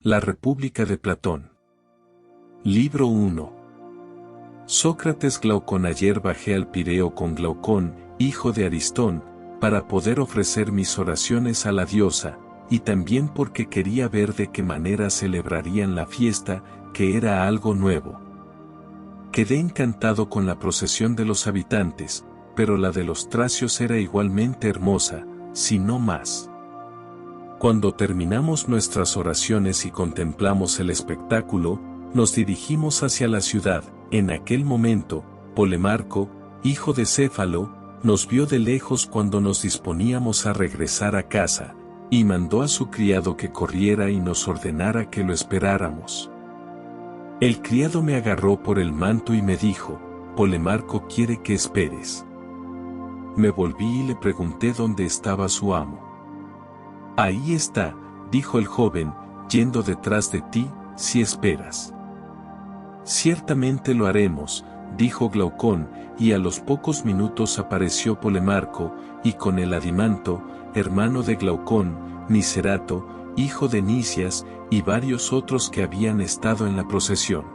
La República de Platón. Libro 1. Sócrates. Glaucón. Ayer bajé al Pireo con Glaucón, hijo de Aristón, para poder ofrecer mis oraciones a la diosa, y también porque quería ver de qué manera celebrarían la fiesta, que era algo nuevo. Quedé encantado con la procesión de los habitantes, pero la de los tracios era igualmente hermosa, si no más. Cuando terminamos nuestras oraciones y contemplamos el espectáculo, nos dirigimos hacia la ciudad. En aquel momento, Polemarco, hijo de Céfalo, nos vio de lejos cuando nos disponíamos a regresar a casa, y mandó a su criado que corriera y nos ordenara que lo esperáramos. El criado me agarró por el manto y me dijo: Polemarco quiere que esperes. Me volví y le pregunté dónde estaba su amo. Ahí está, dijo el joven, yendo detrás de ti, si esperas. Ciertamente lo haremos, dijo Glaucón, y a los pocos minutos apareció Polemarco, y con el Adimanto, hermano de Glaucón, Nicerato, hijo de Nicias, y varios otros que habían estado en la procesión.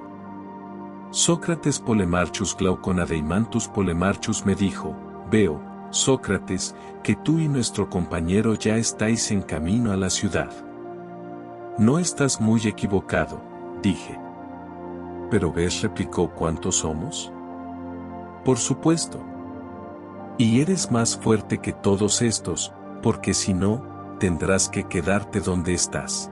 Sócrates. Polemarchus. Glaucón. Adeimantus. Polemarchus me dijo: veo, Sócrates, que tú y nuestro compañero ya estáis en camino a la ciudad. No estás muy equivocado, dije. ¿Pero ves? Replicó. ¿Cuántos somos? Por supuesto. Y eres más fuerte que todos estos, porque si no, tendrás que quedarte donde estás.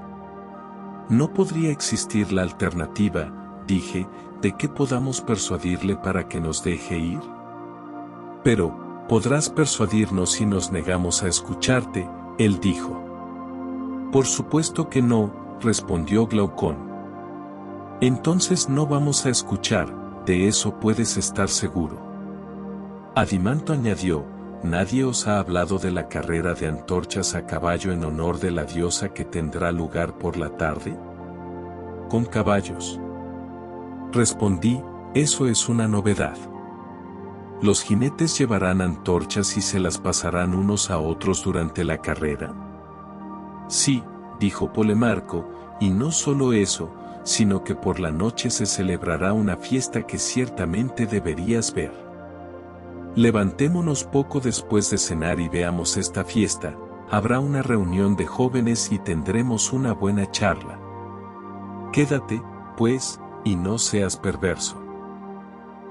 No podría existir la alternativa, dije, de que podamos persuadirle para que nos deje ir. Pero, podrás persuadirnos si nos negamos a escucharte, él dijo. Por supuesto que no, respondió Glaucón. Entonces no vamos a escuchar, de eso puedes estar seguro. Adimanto añadió: ¿nadie os ha hablado de la carrera de antorchas a caballo en honor de la diosa que tendrá lugar por la tarde? Con caballos. Respondí: eso es una novedad. ¿Los jinetes llevarán antorchas y se las pasarán unos a otros durante la carrera? Sí, dijo Polemarco, y no solo eso, sino que por la noche se celebrará una fiesta que ciertamente deberías ver. Levantémonos poco después de cenar y veamos esta fiesta. Habrá una reunión de jóvenes y tendremos una buena charla. Quédate, pues, y no seas perverso.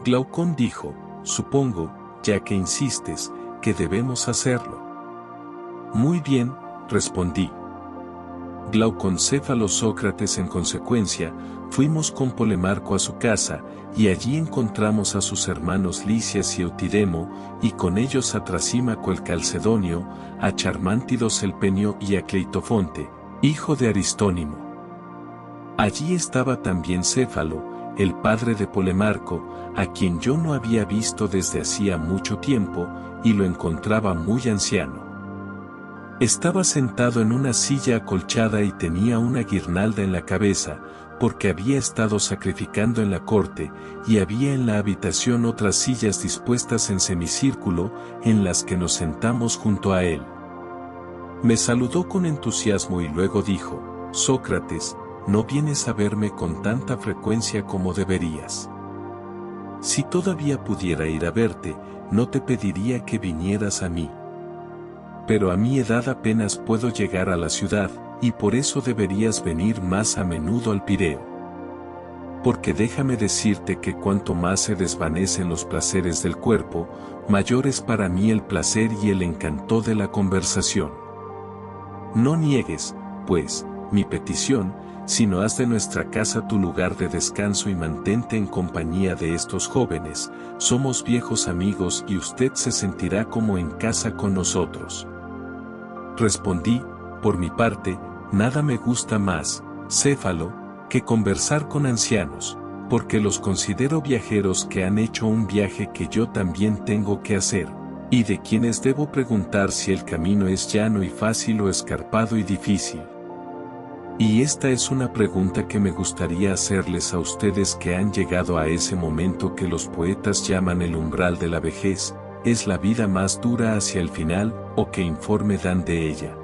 Glaucón dijo: supongo, ya que insistes, que debemos hacerlo. Muy bien, respondí. Glaucón. Céfalo. Sócrates. En consecuencia, fuimos con Polemarco a su casa, y allí encontramos a sus hermanos Licias y Eutidemo, y con ellos a Trasímaco el Calcedonio, a Charmántidos el Penio y a Cleitofonte, hijo de Aristónimo. Allí estaba también Céfalo, el padre de Polemarco, a quien yo no había visto desde hacía mucho tiempo, y lo encontraba muy anciano. Estaba sentado en una silla acolchada y tenía una guirnalda en la cabeza, porque había estado sacrificando en la corte, y había en la habitación otras sillas dispuestas en semicírculo, en las que nos sentamos junto a él. Me saludó con entusiasmo y luego dijo: Sócrates, no vienes a verme con tanta frecuencia como deberías. Si todavía pudiera ir a verte, no te pediría que vinieras a mí. Pero a mi edad apenas puedo llegar a la ciudad, y por eso deberías venir más a menudo al Pireo. Porque déjame decirte que cuanto más se desvanecen los placeres del cuerpo, mayor es para mí el placer y el encanto de la conversación. No niegues, pues, mi petición, sino haz de nuestra casa tu lugar de descanso y mantente en compañía de estos jóvenes. Somos viejos amigos y usted se sentirá como en casa con nosotros. Respondí: por mi parte, nada me gusta más, Céfalo, que conversar con ancianos, porque los considero viajeros que han hecho un viaje que yo también tengo que hacer, y de quienes debo preguntar si el camino es llano y fácil o escarpado y difícil. Y esta es una pregunta que me gustaría hacerles a ustedes que han llegado a ese momento que los poetas llaman el umbral de la vejez: ¿es la vida más dura hacia el final, o qué informe dan de ella?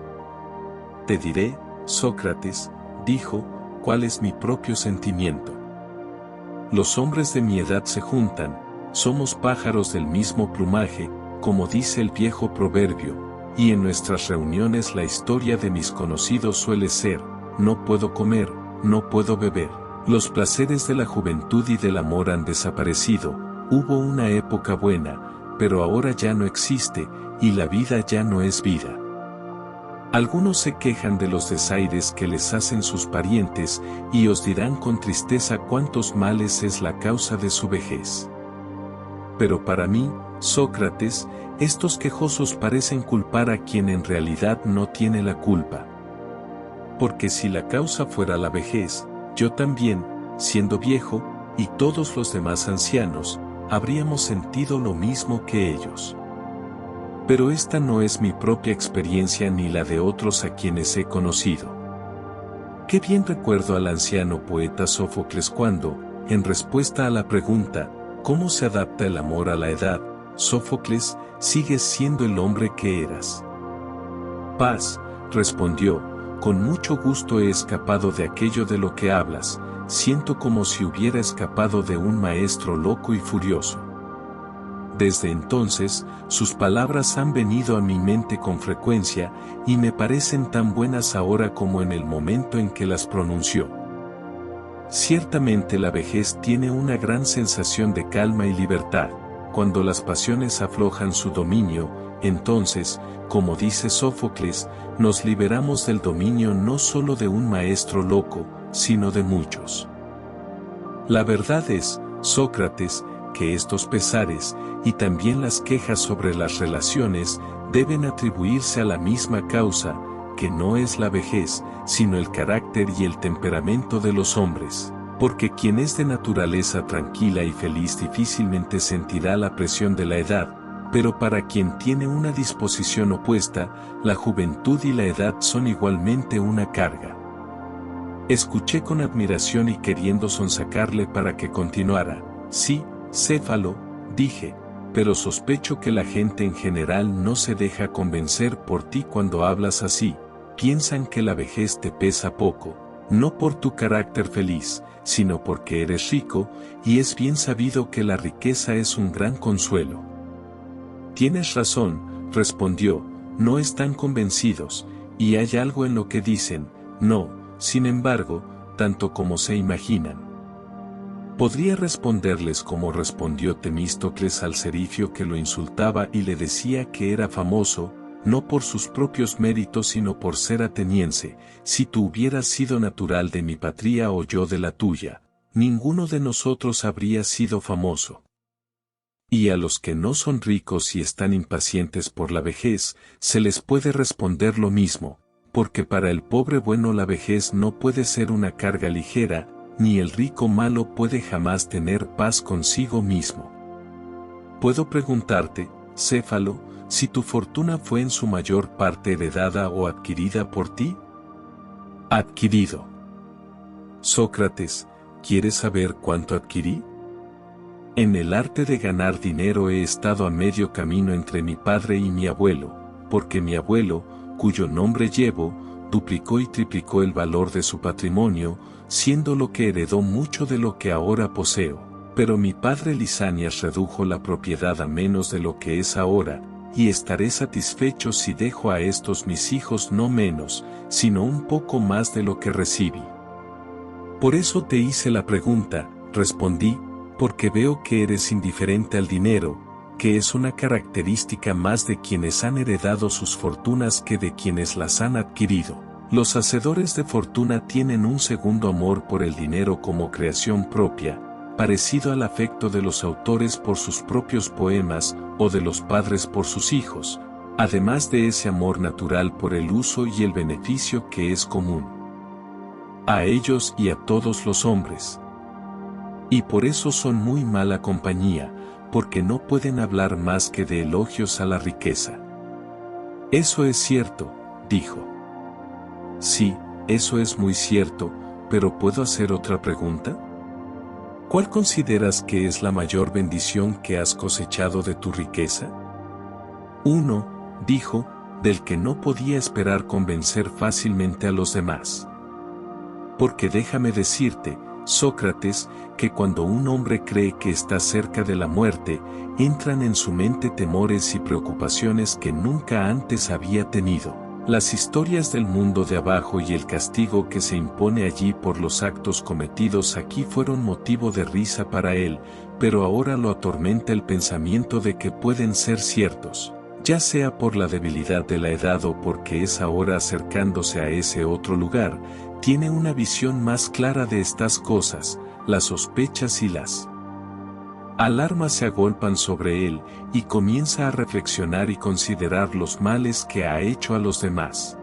Te diré, Sócrates, dijo, cuál es mi propio sentimiento. Los hombres de mi edad se juntan, somos pájaros del mismo plumaje, como dice el viejo proverbio, y en nuestras reuniones la historia de mis conocidos suele ser, no puedo comer, no puedo beber. Los placeres de la juventud y del amor han desaparecido, hubo una época buena, pero ahora ya no existe, y la vida ya no es vida. Algunos se quejan de los desaires que les hacen sus parientes, y os dirán con tristeza cuántos males es la causa de su vejez. Pero para mí, Sócrates, estos quejosos parecen culpar a quien en realidad no tiene la culpa. Porque si la causa fuera la vejez, yo también, siendo viejo, y todos los demás ancianos, habríamos sentido lo mismo que ellos. Pero esta no es mi propia experiencia ni la de otros a quienes he conocido. Qué bien recuerdo al anciano poeta Sófocles cuando, en respuesta a la pregunta, ¿cómo se adapta el amor a la edad? Sófocles, sigues siendo el hombre que eras. Paz, respondió, con mucho gusto he escapado de aquello de lo que hablas, siento como si hubiera escapado de un maestro loco y furioso. Desde entonces, sus palabras han venido a mi mente con frecuencia, y me parecen tan buenas ahora como en el momento en que las pronunció. Ciertamente la vejez tiene una gran sensación de calma y libertad. Cuando las pasiones aflojan su dominio, entonces, como dice Sófocles, nos liberamos del dominio no solo de un maestro loco, sino de muchos. La verdad es, Sócrates, que estos pesares, y también las quejas sobre las relaciones, deben atribuirse a la misma causa, que no es la vejez, sino el carácter y el temperamento de los hombres. Porque quien es de naturaleza tranquila y feliz difícilmente sentirá la presión de la edad, pero para quien tiene una disposición opuesta, la juventud y la edad son igualmente una carga. Escuché con admiración y queriendo sonsacarle para que continuara. Sí, Céfalo, dije, pero sospecho que la gente en general no se deja convencer por ti cuando hablas así, piensan que la vejez te pesa poco, no por tu carácter feliz, sino porque eres rico, y es bien sabido que la riqueza es un gran consuelo. Tienes razón, respondió, no están convencidos, y hay algo en lo que dicen, no, sin embargo, tanto como se imaginan. Podría responderles como respondió Temístocles al serifio que lo insultaba y le decía que era famoso, no por sus propios méritos sino por ser ateniense, si tú hubieras sido natural de mi patria o yo de la tuya, ninguno de nosotros habría sido famoso. Y a los que no son ricos y están impacientes por la vejez, se les puede responder lo mismo, porque para el pobre bueno la vejez no puede ser una carga ligera, ni el rico malo puede jamás tener paz consigo mismo. Puedo preguntarte, Céfalo, si tu fortuna fue en su mayor parte heredada o adquirida por ti. Adquirido. Sócrates, ¿quieres saber cuánto adquirí? En el arte de ganar dinero he estado a medio camino entre mi padre y mi abuelo, porque mi abuelo, cuyo nombre llevo, duplicó y triplicó el valor de su patrimonio, siendo lo que heredó mucho de lo que ahora poseo. Pero mi padre Lisanias redujo la propiedad a menos de lo que es ahora, y estaré satisfecho si dejo a estos mis hijos no menos, sino un poco más de lo que recibí. Por eso te hice la pregunta, respondí, porque veo que eres indiferente al dinero, que es una característica más de quienes han heredado sus fortunas que de quienes las han adquirido. Los hacedores de fortuna tienen un segundo amor por el dinero como creación propia, parecido al afecto de los autores por sus propios poemas o de los padres por sus hijos, además de ese amor natural por el uso y el beneficio que es común a ellos y a todos los hombres. Y por eso son muy mala compañía, porque no pueden hablar más que de elogios a la riqueza. Eso es cierto, dijo. Sí, eso es muy cierto, pero ¿puedo hacer otra pregunta? ¿Cuál consideras que es la mayor bendición que has cosechado de tu riqueza? Uno, dijo, del que no podía esperar convencer fácilmente a los demás. Porque déjame decirte, Sócrates, que cuando un hombre cree que está cerca de la muerte, entran en su mente temores y preocupaciones que nunca antes había tenido. Las historias del mundo de abajo y el castigo que se impone allí por los actos cometidos aquí fueron motivo de risa para él, pero ahora lo atormenta el pensamiento de que pueden ser ciertos, ya sea por la debilidad de la edad o porque es ahora acercándose a ese otro lugar, tiene una visión más clara de estas cosas, las sospechas y las alarmas se agolpan sobre él, y comienza a reflexionar y considerar los males que ha hecho a los demás.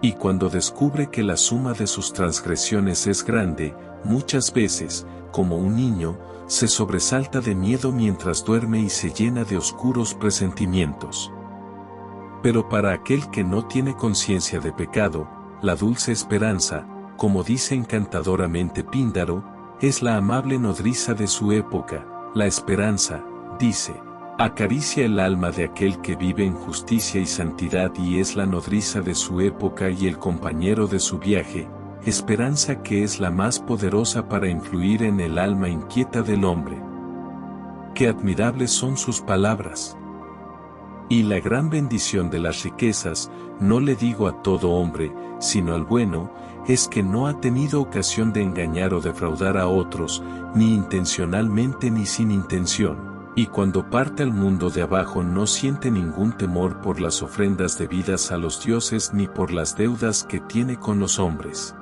Y cuando descubre que la suma de sus transgresiones es grande, muchas veces, como un niño, se sobresalta de miedo mientras duerme y se llena de oscuros presentimientos. Pero para aquel que no tiene conciencia de pecado, la dulce esperanza, como dice encantadoramente Píndaro, es la amable nodriza de su época. La esperanza, dice, acaricia el alma de aquel que vive en justicia y santidad y es la nodriza de su época y el compañero de su viaje, esperanza que es la más poderosa para influir en el alma inquieta del hombre. Qué admirables son sus palabras. Y la gran bendición de las riquezas, no le digo a todo hombre, sino al bueno, es que no ha tenido ocasión de engañar o defraudar a otros, ni intencionalmente ni sin intención, y cuando parte al mundo de abajo no siente ningún temor por las ofrendas debidas a los dioses ni por las deudas que tiene con los hombres.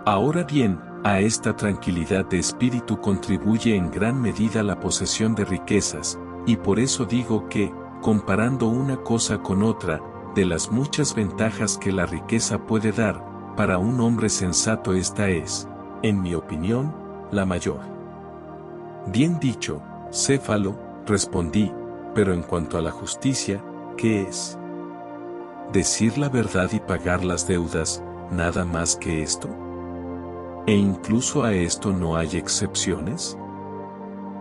Ahora bien, a esta tranquilidad de espíritu contribuye en gran medida la posesión de riquezas, y por eso digo que, comparando una cosa con otra, de las muchas ventajas que la riqueza puede dar, para un hombre sensato esta es, en mi opinión, la mayor. Bien dicho, Céfalo, respondí, pero en cuanto a la justicia, ¿qué es? ¿Decir la verdad y pagar las deudas, nada más que esto? ¿E incluso a esto no hay excepciones?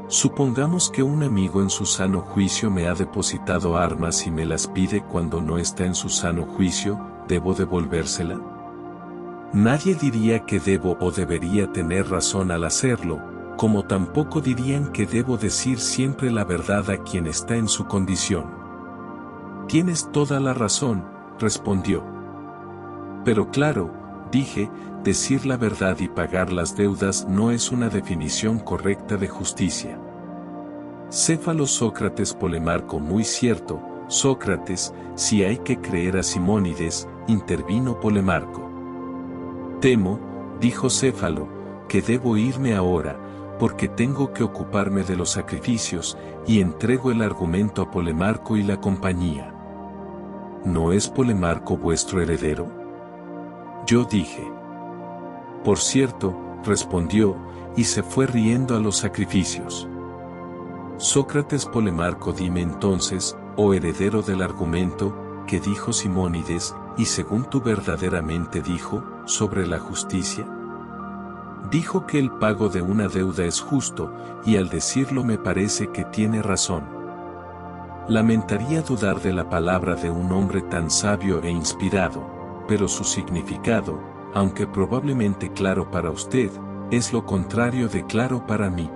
Supongamos que un amigo en su sano juicio me ha depositado armas y me las pide cuando no está en su sano juicio, ¿debo devolvérsela? Nadie diría que debo o debería tener razón al hacerlo, como tampoco dirían que debo decir siempre la verdad a quien está en su condición. Tienes toda la razón, respondió. Pero claro, dije, decir la verdad y pagar las deudas no es una definición correcta de justicia. Céfalo Sócrates Polemarco muy cierto, Sócrates, si hay que creer a Simónides, intervino Polemarco. Temo, dijo Céfalo, que debo irme ahora, porque tengo que ocuparme de los sacrificios, y entrego el argumento a Polemarco y la compañía. ¿No es Polemarco vuestro heredero? Yo dije. Por cierto, respondió, y se fue riendo a los sacrificios. Sócrates Polemarco, dime entonces, oh heredero del argumento, que dijo Simónides, y según tú verdaderamente dijo, sobre la justicia. Dijo que el pago de una deuda es justo, y al decirlo me parece que tiene razón. Lamentaría dudar de la palabra de un hombre tan sabio e inspirado, pero su significado, aunque probablemente claro para usted, es lo contrario de claro para mí.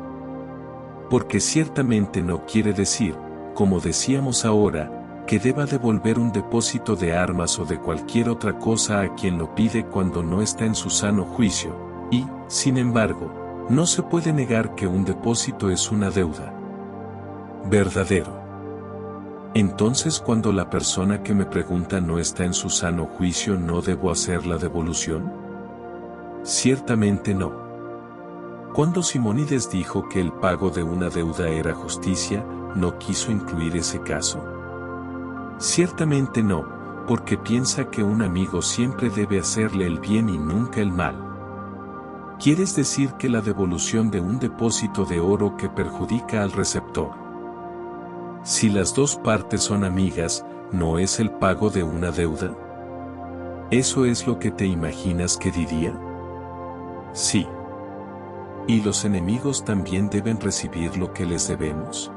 Porque ciertamente no quiere decir, como decíamos ahora, que deba devolver un depósito de armas o de cualquier otra cosa a quien lo pide cuando no está en su sano juicio, y, sin embargo, no se puede negar que un depósito es una deuda. Verdadero. Entonces, cuando la persona que me pregunta no está en su sano juicio, ¿no debo hacer la devolución? Ciertamente no. Cuando Simónides dijo que el pago de una deuda era justicia, ¿no quiso incluir ese caso? Ciertamente no, porque piensa que un amigo siempre debe hacerle el bien y nunca el mal. ¿Quieres decir que la devolución de un depósito de oro que perjudica al receptor? Si las dos partes son amigas, ¿no es el pago de una deuda? ¿Eso es lo que te imaginas que diría? Sí. ¿Y los enemigos también deben recibir lo que les debemos?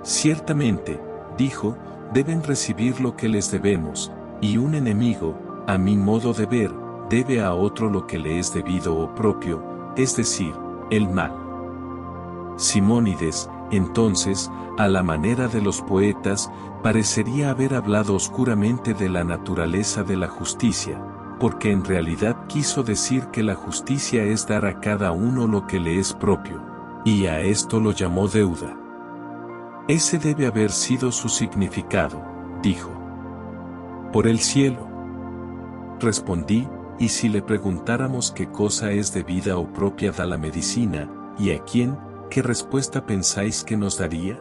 Ciertamente, dijo, deben recibir lo que les debemos, y un enemigo, a mi modo de ver, debe a otro lo que le es debido o propio, es decir, el mal. Simónides, entonces, a la manera de los poetas, parecería haber hablado oscuramente de la naturaleza de la justicia, porque en realidad quiso decir que la justicia es dar a cada uno lo que le es propio, y a esto lo llamó deuda. Ese debe haber sido su significado, dijo. Por el cielo. Respondí, y si le preguntáramos qué cosa es debida o propia da la medicina, ¿y a quién, qué respuesta pensáis que nos daría?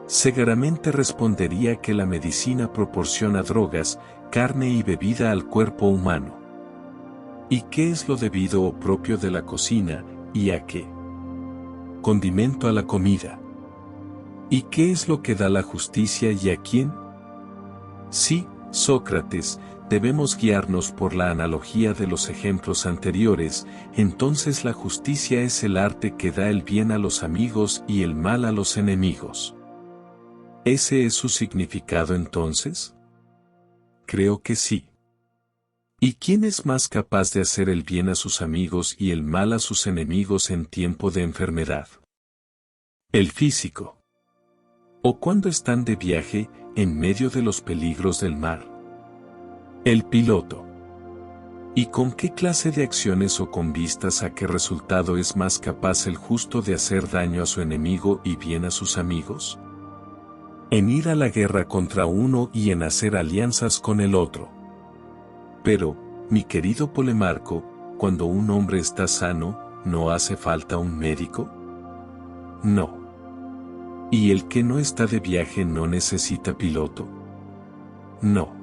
Seguramente respondería que la medicina proporciona drogas, carne y bebida al cuerpo humano. ¿Y qué es lo debido o propio de la cocina, y a qué? Condimento a la comida. ¿Y qué es lo que da la justicia y a quién? Sí, Sócrates, debemos guiarnos por la analogía de los ejemplos anteriores, entonces la justicia es el arte que da el bien a los amigos y el mal a los enemigos. ¿Ese es su significado entonces? Creo que sí. ¿Y quién es más capaz de hacer el bien a sus amigos y el mal a sus enemigos en tiempo de enfermedad? El físico. ¿O cuando están de viaje, en medio de los peligros del mar? El piloto. ¿Y con qué clase de acciones o con vistas a qué resultado es más capaz el justo de hacer daño a su enemigo y bien a sus amigos? En ir a la guerra contra uno y en hacer alianzas con el otro. Pero, mi querido Polemarco, cuando un hombre está sano, ¿no hace falta un médico? No. ¿Y el que no está de viaje no necesita piloto? No.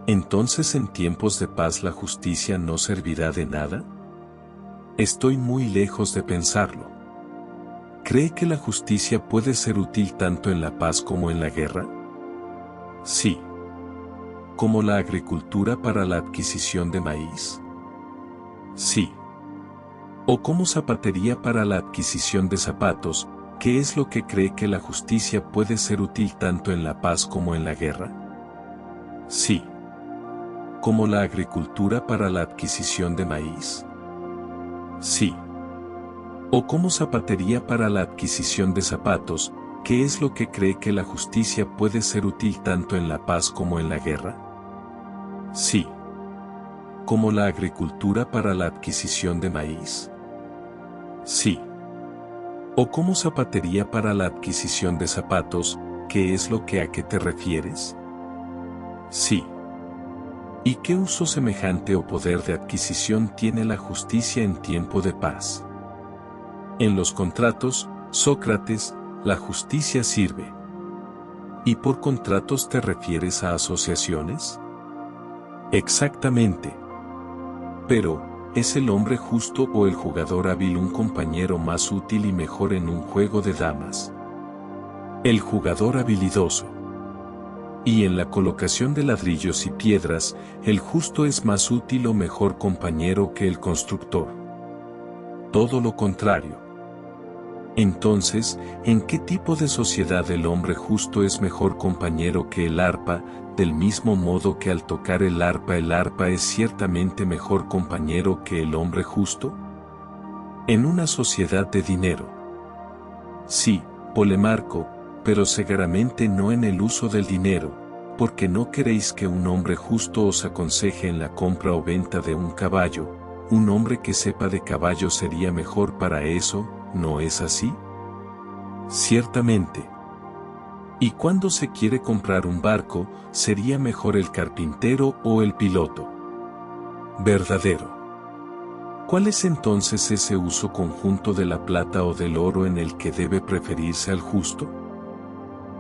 ¿Entonces en tiempos de paz la justicia no servirá de nada? Estoy muy lejos de pensarlo. ¿Cree que la justicia puede ser útil tanto en la paz como en la guerra? Sí. ¿Como la agricultura para la adquisición de maíz? Sí. ¿O como zapatería para la adquisición de zapatos? ¿Qué es lo que cree que la justicia puede ser útil tanto en la paz como en la guerra? Sí. ¿Como la agricultura para la adquisición de maíz? Sí. ¿O como zapatería para la adquisición de zapatos? ¿Qué es lo que cree que la justicia puede ser útil tanto en la paz como en la guerra? Sí. ¿Como la agricultura para la adquisición de maíz? Sí. ¿O como zapatería para la adquisición de zapatos? ¿Qué es lo que a qué te refieres? Sí. ¿Y qué uso semejante o poder de adquisición tiene la justicia en tiempo de paz? En los contratos, Sócrates, la justicia sirve. ¿Y por contratos te refieres a asociaciones? Exactamente. Pero, ¿es el hombre justo o el jugador hábil un compañero más útil y mejor en un juego de damas? El jugador habilidoso. Y en la colocación de ladrillos y piedras, el justo es más útil o mejor compañero que el constructor. Todo lo contrario. Entonces, ¿en qué tipo de sociedad el hombre justo es mejor compañero que el arpa, del mismo modo que al tocar el arpa es ciertamente mejor compañero que el hombre justo? En una sociedad de dinero. Sí, Polemarco, pero seguramente no en el uso del dinero, porque no queréis que un hombre justo os aconseje en la compra o venta de un caballo. Un hombre que sepa de caballo sería mejor para eso, ¿no es así? Ciertamente. Y cuando se quiere comprar un barco, ¿sería mejor el carpintero o el piloto? Verdadero. ¿Cuál es entonces ese uso conjunto de la plata o del oro en el que debe preferirse al justo?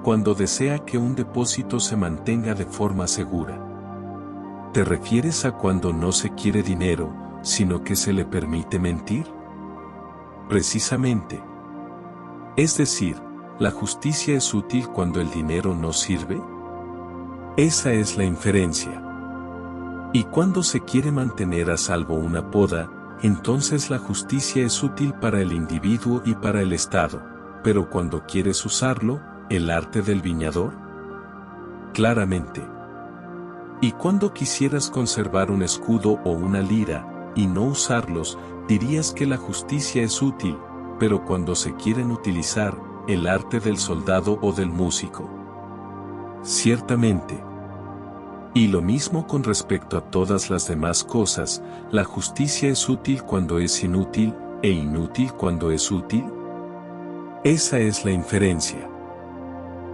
Cuando desea que un depósito se mantenga de forma segura. ¿Te refieres a cuando no se quiere dinero, sino que se le permite mentir? Precisamente. Es decir, ¿la justicia es útil cuando el dinero no sirve? Esa es la inferencia. Y cuando se quiere mantener a salvo una poda, entonces la justicia es útil para el individuo y para el Estado, pero cuando quieres usarlo, ¿el arte del viñador? Claramente. Y cuando quisieras conservar un escudo o una lira, y no usarlos, dirías que la justicia es útil, pero cuando se quieren utilizar, el arte del soldado o del músico. Ciertamente. Y lo mismo con respecto a todas las demás cosas, la justicia es útil cuando es inútil, e inútil cuando es útil. Esa es la inferencia.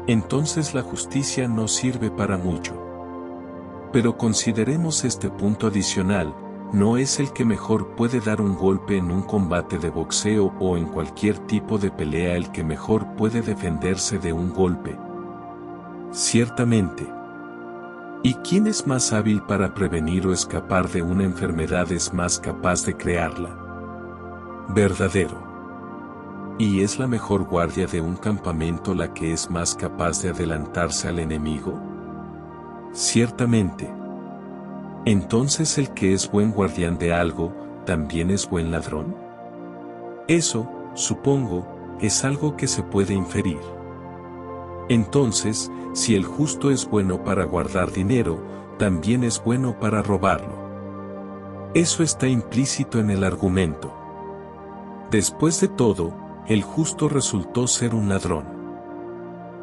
Entonces la justicia no sirve para mucho. Pero consideremos este punto adicional, no es el que mejor puede dar un golpe en un combate de boxeo o en cualquier tipo de pelea el que mejor puede defenderse de un golpe. Ciertamente. ¿Y quién es más hábil para prevenir o escapar de una enfermedad es más capaz de crearla? Verdadero. ¿Y es la mejor guardia de un campamento la que es más capaz de adelantarse al enemigo? Ciertamente. Entonces el que es buen guardián de algo, ¿también es buen ladrón? Eso, supongo, es algo que se puede inferir. Entonces, si el justo es bueno para guardar dinero, también es bueno para robarlo. Eso está implícito en el argumento. Después de todo, el justo resultó ser un ladrón.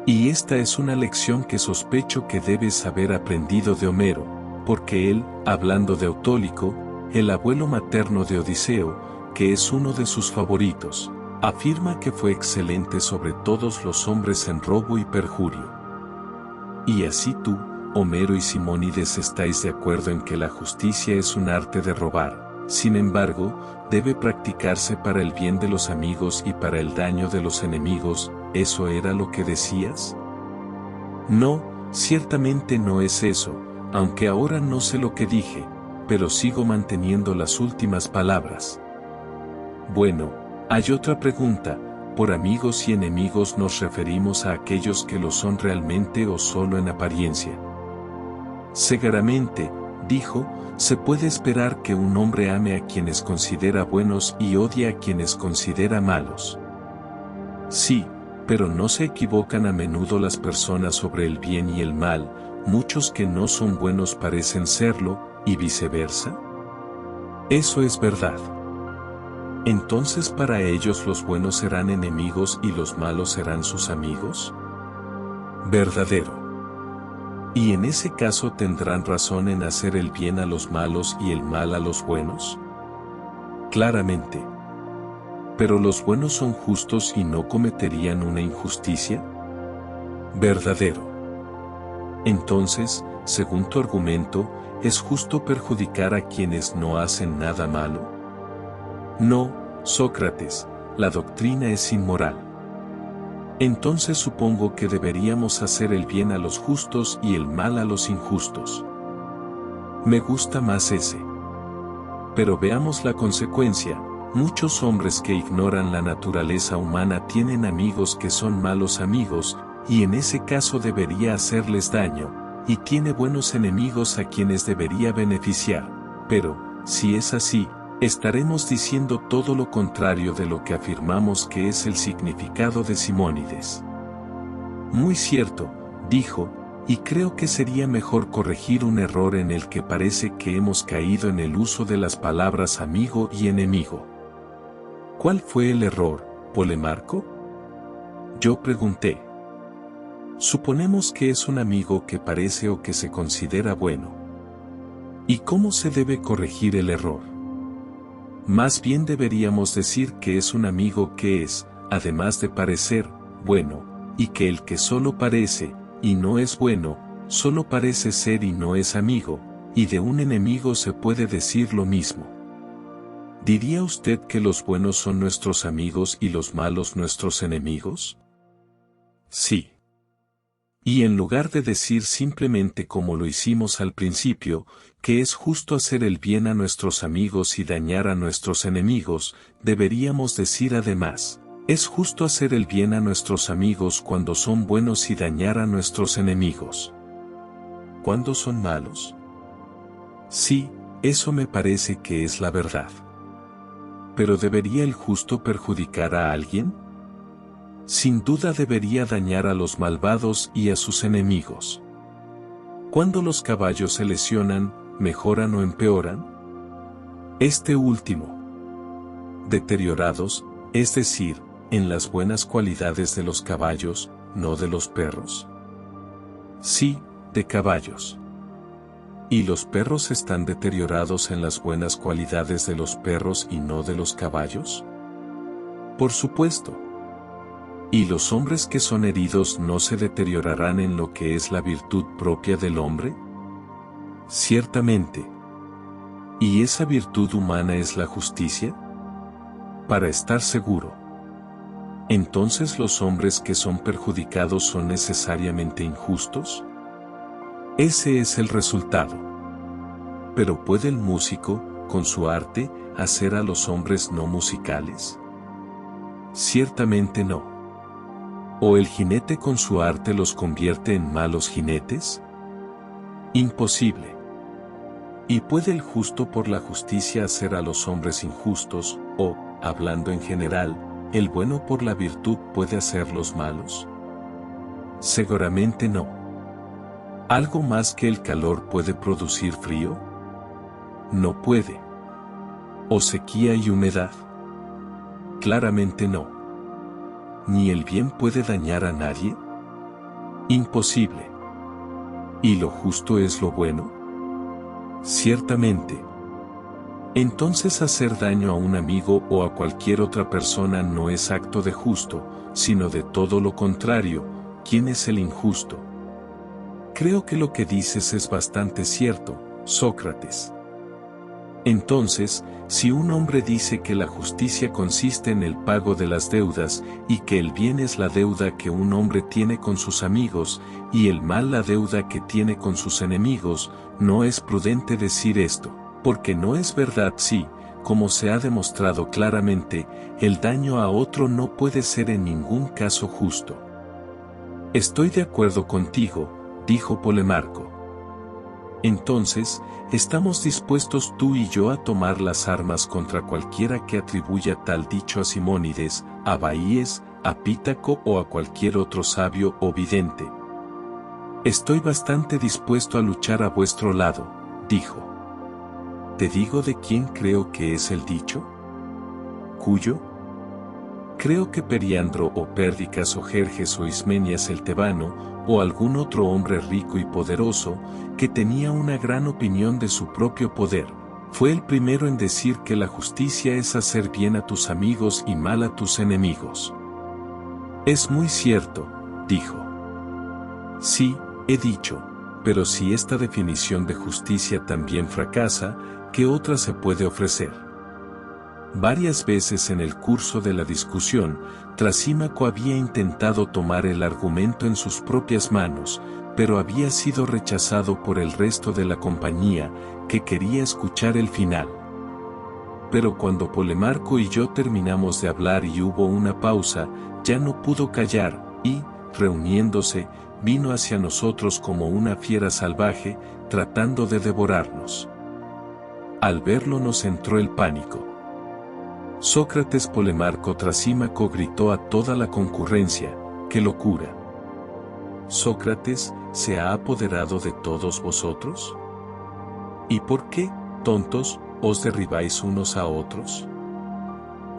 Y esta es una lección que sospecho que debes haber aprendido de Homero, porque él, hablando de Autólico, el abuelo materno de Odiseo, que es uno de sus favoritos, afirma que fue excelente sobre todos los hombres en robo y perjurio. Y así tú, Homero y Simónides estáis de acuerdo en que la justicia es un arte de robar, sin embargo, debe practicarse para el bien de los amigos y para el daño de los enemigos. ¿Eso era lo que decías? No, ciertamente no es eso, aunque ahora no sé lo que dije, pero sigo manteniendo las últimas palabras. Bueno, hay otra pregunta, ¿por amigos y enemigos nos referimos a aquellos que lo son realmente o solo en apariencia? Seguramente, dijo, se puede esperar que un hombre ame a quienes considera buenos y odie a quienes considera malos. Sí, pero no se equivocan a menudo las personas sobre el bien y el mal, muchos que no son buenos parecen serlo, y viceversa. Eso es verdad. Entonces para ellos los buenos serán enemigos y los malos serán sus amigos. Verdadero. ¿Y en ese caso tendrán razón en hacer el bien a los malos y el mal a los buenos? Claramente. ¿Pero los buenos son justos y no cometerían una injusticia? Verdadero. Entonces, según tu argumento, ¿es justo perjudicar a quienes no hacen nada malo? No, Sócrates, la doctrina es inmoral. Entonces supongo que deberíamos hacer el bien a los justos y el mal a los injustos. Me gusta más ese. Pero veamos la consecuencia. Muchos hombres que ignoran la naturaleza humana tienen amigos que son malos amigos, y en ese caso debería hacerles daño, y tiene buenos enemigos a quienes debería beneficiar. Pero, si es así, estaremos diciendo todo lo contrario de lo que afirmamos que es el significado de Simónides. Muy cierto, dijo, y creo que sería mejor corregir un error en el que parece que hemos caído en el uso de las palabras amigo y enemigo. ¿Cuál fue el error, Polemarco? Yo pregunté. Suponemos que es un amigo que parece o que se considera bueno. ¿Y cómo se debe corregir el error? Más bien deberíamos decir que es un amigo que es, además de parecer, bueno, y que el que solo parece, y no es bueno, solo parece ser y no es amigo, y de un enemigo se puede decir lo mismo. ¿Diría usted que los buenos son nuestros amigos y los malos nuestros enemigos? Sí. Y en lugar de decir simplemente como lo hicimos al principio, que es justo hacer el bien a nuestros amigos y dañar a nuestros enemigos, deberíamos decir además, es justo hacer el bien a nuestros amigos cuando son buenos y dañar a nuestros enemigos. ¿Cuándo son malos? Sí, eso me parece que es la verdad. ¿Pero debería el justo perjudicar a alguien? Sin duda debería dañar a los malvados y a sus enemigos. Cuando los caballos se lesionan, ¿mejoran o empeoran? Este último. Deteriorados, es decir, en las buenas cualidades de los caballos, no de los perros. Sí, de caballos. ¿Y los perros están deteriorados en las buenas cualidades de los perros y no de los caballos? Por supuesto. ¿Y los hombres que son heridos no se deteriorarán en lo que es la virtud propia del hombre? Ciertamente. ¿Y esa virtud humana es la justicia? Para estar seguro. ¿Entonces los hombres que son perjudicados son necesariamente injustos? Ese es el resultado. ¿Pero puede el músico, con su arte, hacer a los hombres no musicales? Ciertamente no. ¿O el jinete con su arte los convierte en malos jinetes? Imposible. ¿Y puede el justo por la justicia hacer a los hombres injustos, o, hablando en general, el bueno por la virtud puede hacerlos malos? Seguramente no. ¿Algo más que el calor puede producir frío? No puede. ¿O sequía y humedad? Claramente no. ¿Ni el bien puede dañar a nadie? Imposible. ¿Y lo justo es lo bueno? Ciertamente. Entonces hacer daño a un amigo o a cualquier otra persona no es acto de justo, sino de todo lo contrario. ¿Quién es el injusto? Creo que lo que dices es bastante cierto, Sócrates. Entonces, si un hombre dice que la justicia consiste en el pago de las deudas, y que el bien es la deuda que un hombre tiene con sus amigos, y el mal la deuda que tiene con sus enemigos, no es prudente decir esto, porque no es verdad si, como se ha demostrado claramente, el daño a otro no puede ser en ningún caso justo. Estoy de acuerdo contigo, dijo Polemarco. Entonces, ¿estamos dispuestos tú y yo a tomar las armas contra cualquiera que atribuya tal dicho a Simónides, a Baíes, a Pítaco o a cualquier otro sabio o vidente? Estoy bastante dispuesto a luchar a vuestro lado, dijo. ¿Te digo de quién creo que es el dicho? ¿Cuyo? Creo que Periandro o Pérdicas o Jerjes o Ismenias el Tebano, o algún otro hombre rico y poderoso, que tenía una gran opinión de su propio poder, fue el primero en decir que la justicia es hacer bien a tus amigos y mal a tus enemigos. Es muy cierto, dijo. Sí, he dicho, pero si esta definición de justicia también fracasa, ¿qué otra se puede ofrecer? Varias veces en el curso de la discusión, Trasímaco había intentado tomar el argumento en sus propias manos, pero había sido rechazado por el resto de la compañía, que quería escuchar el final. Pero cuando Polemarco y yo terminamos de hablar y hubo una pausa, ya no pudo callar, y, reuniéndose, vino hacia nosotros como una fiera salvaje, tratando de devorarnos. Al verlo nos entró el pánico. Sócrates, Polemarco, Trasímaco gritó a toda la concurrencia, ¡qué locura! ¿Sócrates se ha apoderado de todos vosotros? ¿Y por qué, tontos, os derribáis unos a otros?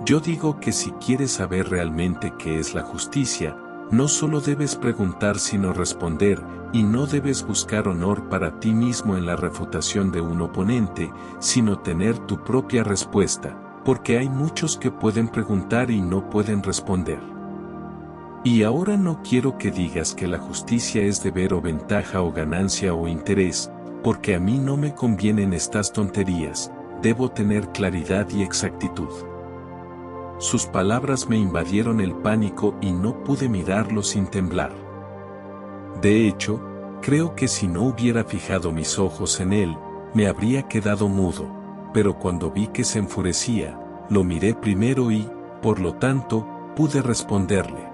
Yo digo que si quieres saber realmente qué es la justicia, no solo debes preguntar sino responder, y no debes buscar honor para ti mismo en la refutación de un oponente, sino tener tu propia respuesta. Porque hay muchos que pueden preguntar y no pueden responder. Y ahora no quiero que digas que la justicia es deber o ventaja o ganancia o interés, porque a mí no me convienen estas tonterías, debo tener claridad y exactitud. Sus palabras me invadieron el pánico y no pude mirarlo sin temblar. De hecho, creo que si no hubiera fijado mis ojos en él, me habría quedado mudo. Pero cuando vi que se enfurecía, lo miré primero y, por lo tanto, pude responderle.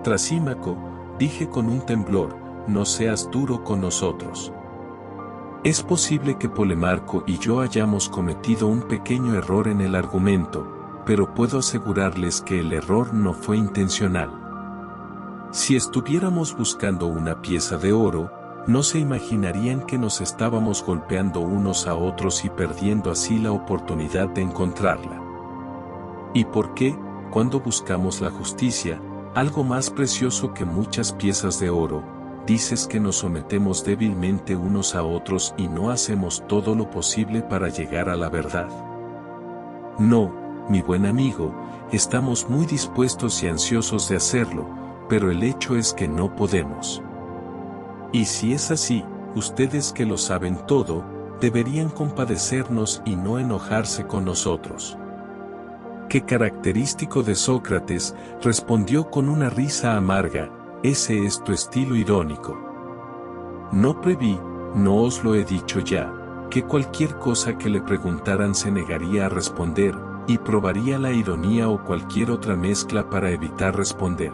Trasímaco, dije con un temblor, no seas duro con nosotros. Es posible que Polemarco y yo hayamos cometido un pequeño error en el argumento, pero puedo asegurarles que el error no fue intencional. Si estuviéramos buscando una pieza de oro, no se imaginarían que nos estábamos golpeando unos a otros y perdiendo así la oportunidad de encontrarla. ¿Y por qué, cuando buscamos la justicia, algo más precioso que muchas piezas de oro, dices que nos sometemos débilmente unos a otros y no hacemos todo lo posible para llegar a la verdad? No, mi buen amigo, estamos muy dispuestos y ansiosos de hacerlo, pero el hecho es que no podemos. Y si es así, ustedes que lo saben todo, deberían compadecernos y no enojarse con nosotros. Qué característico de Sócrates, respondió con una risa amarga, ese es tu estilo irónico. No preví, no os lo he dicho ya, que cualquier cosa que le preguntaran se negaría a responder, y probaría la ironía o cualquier otra mezcla para evitar responder.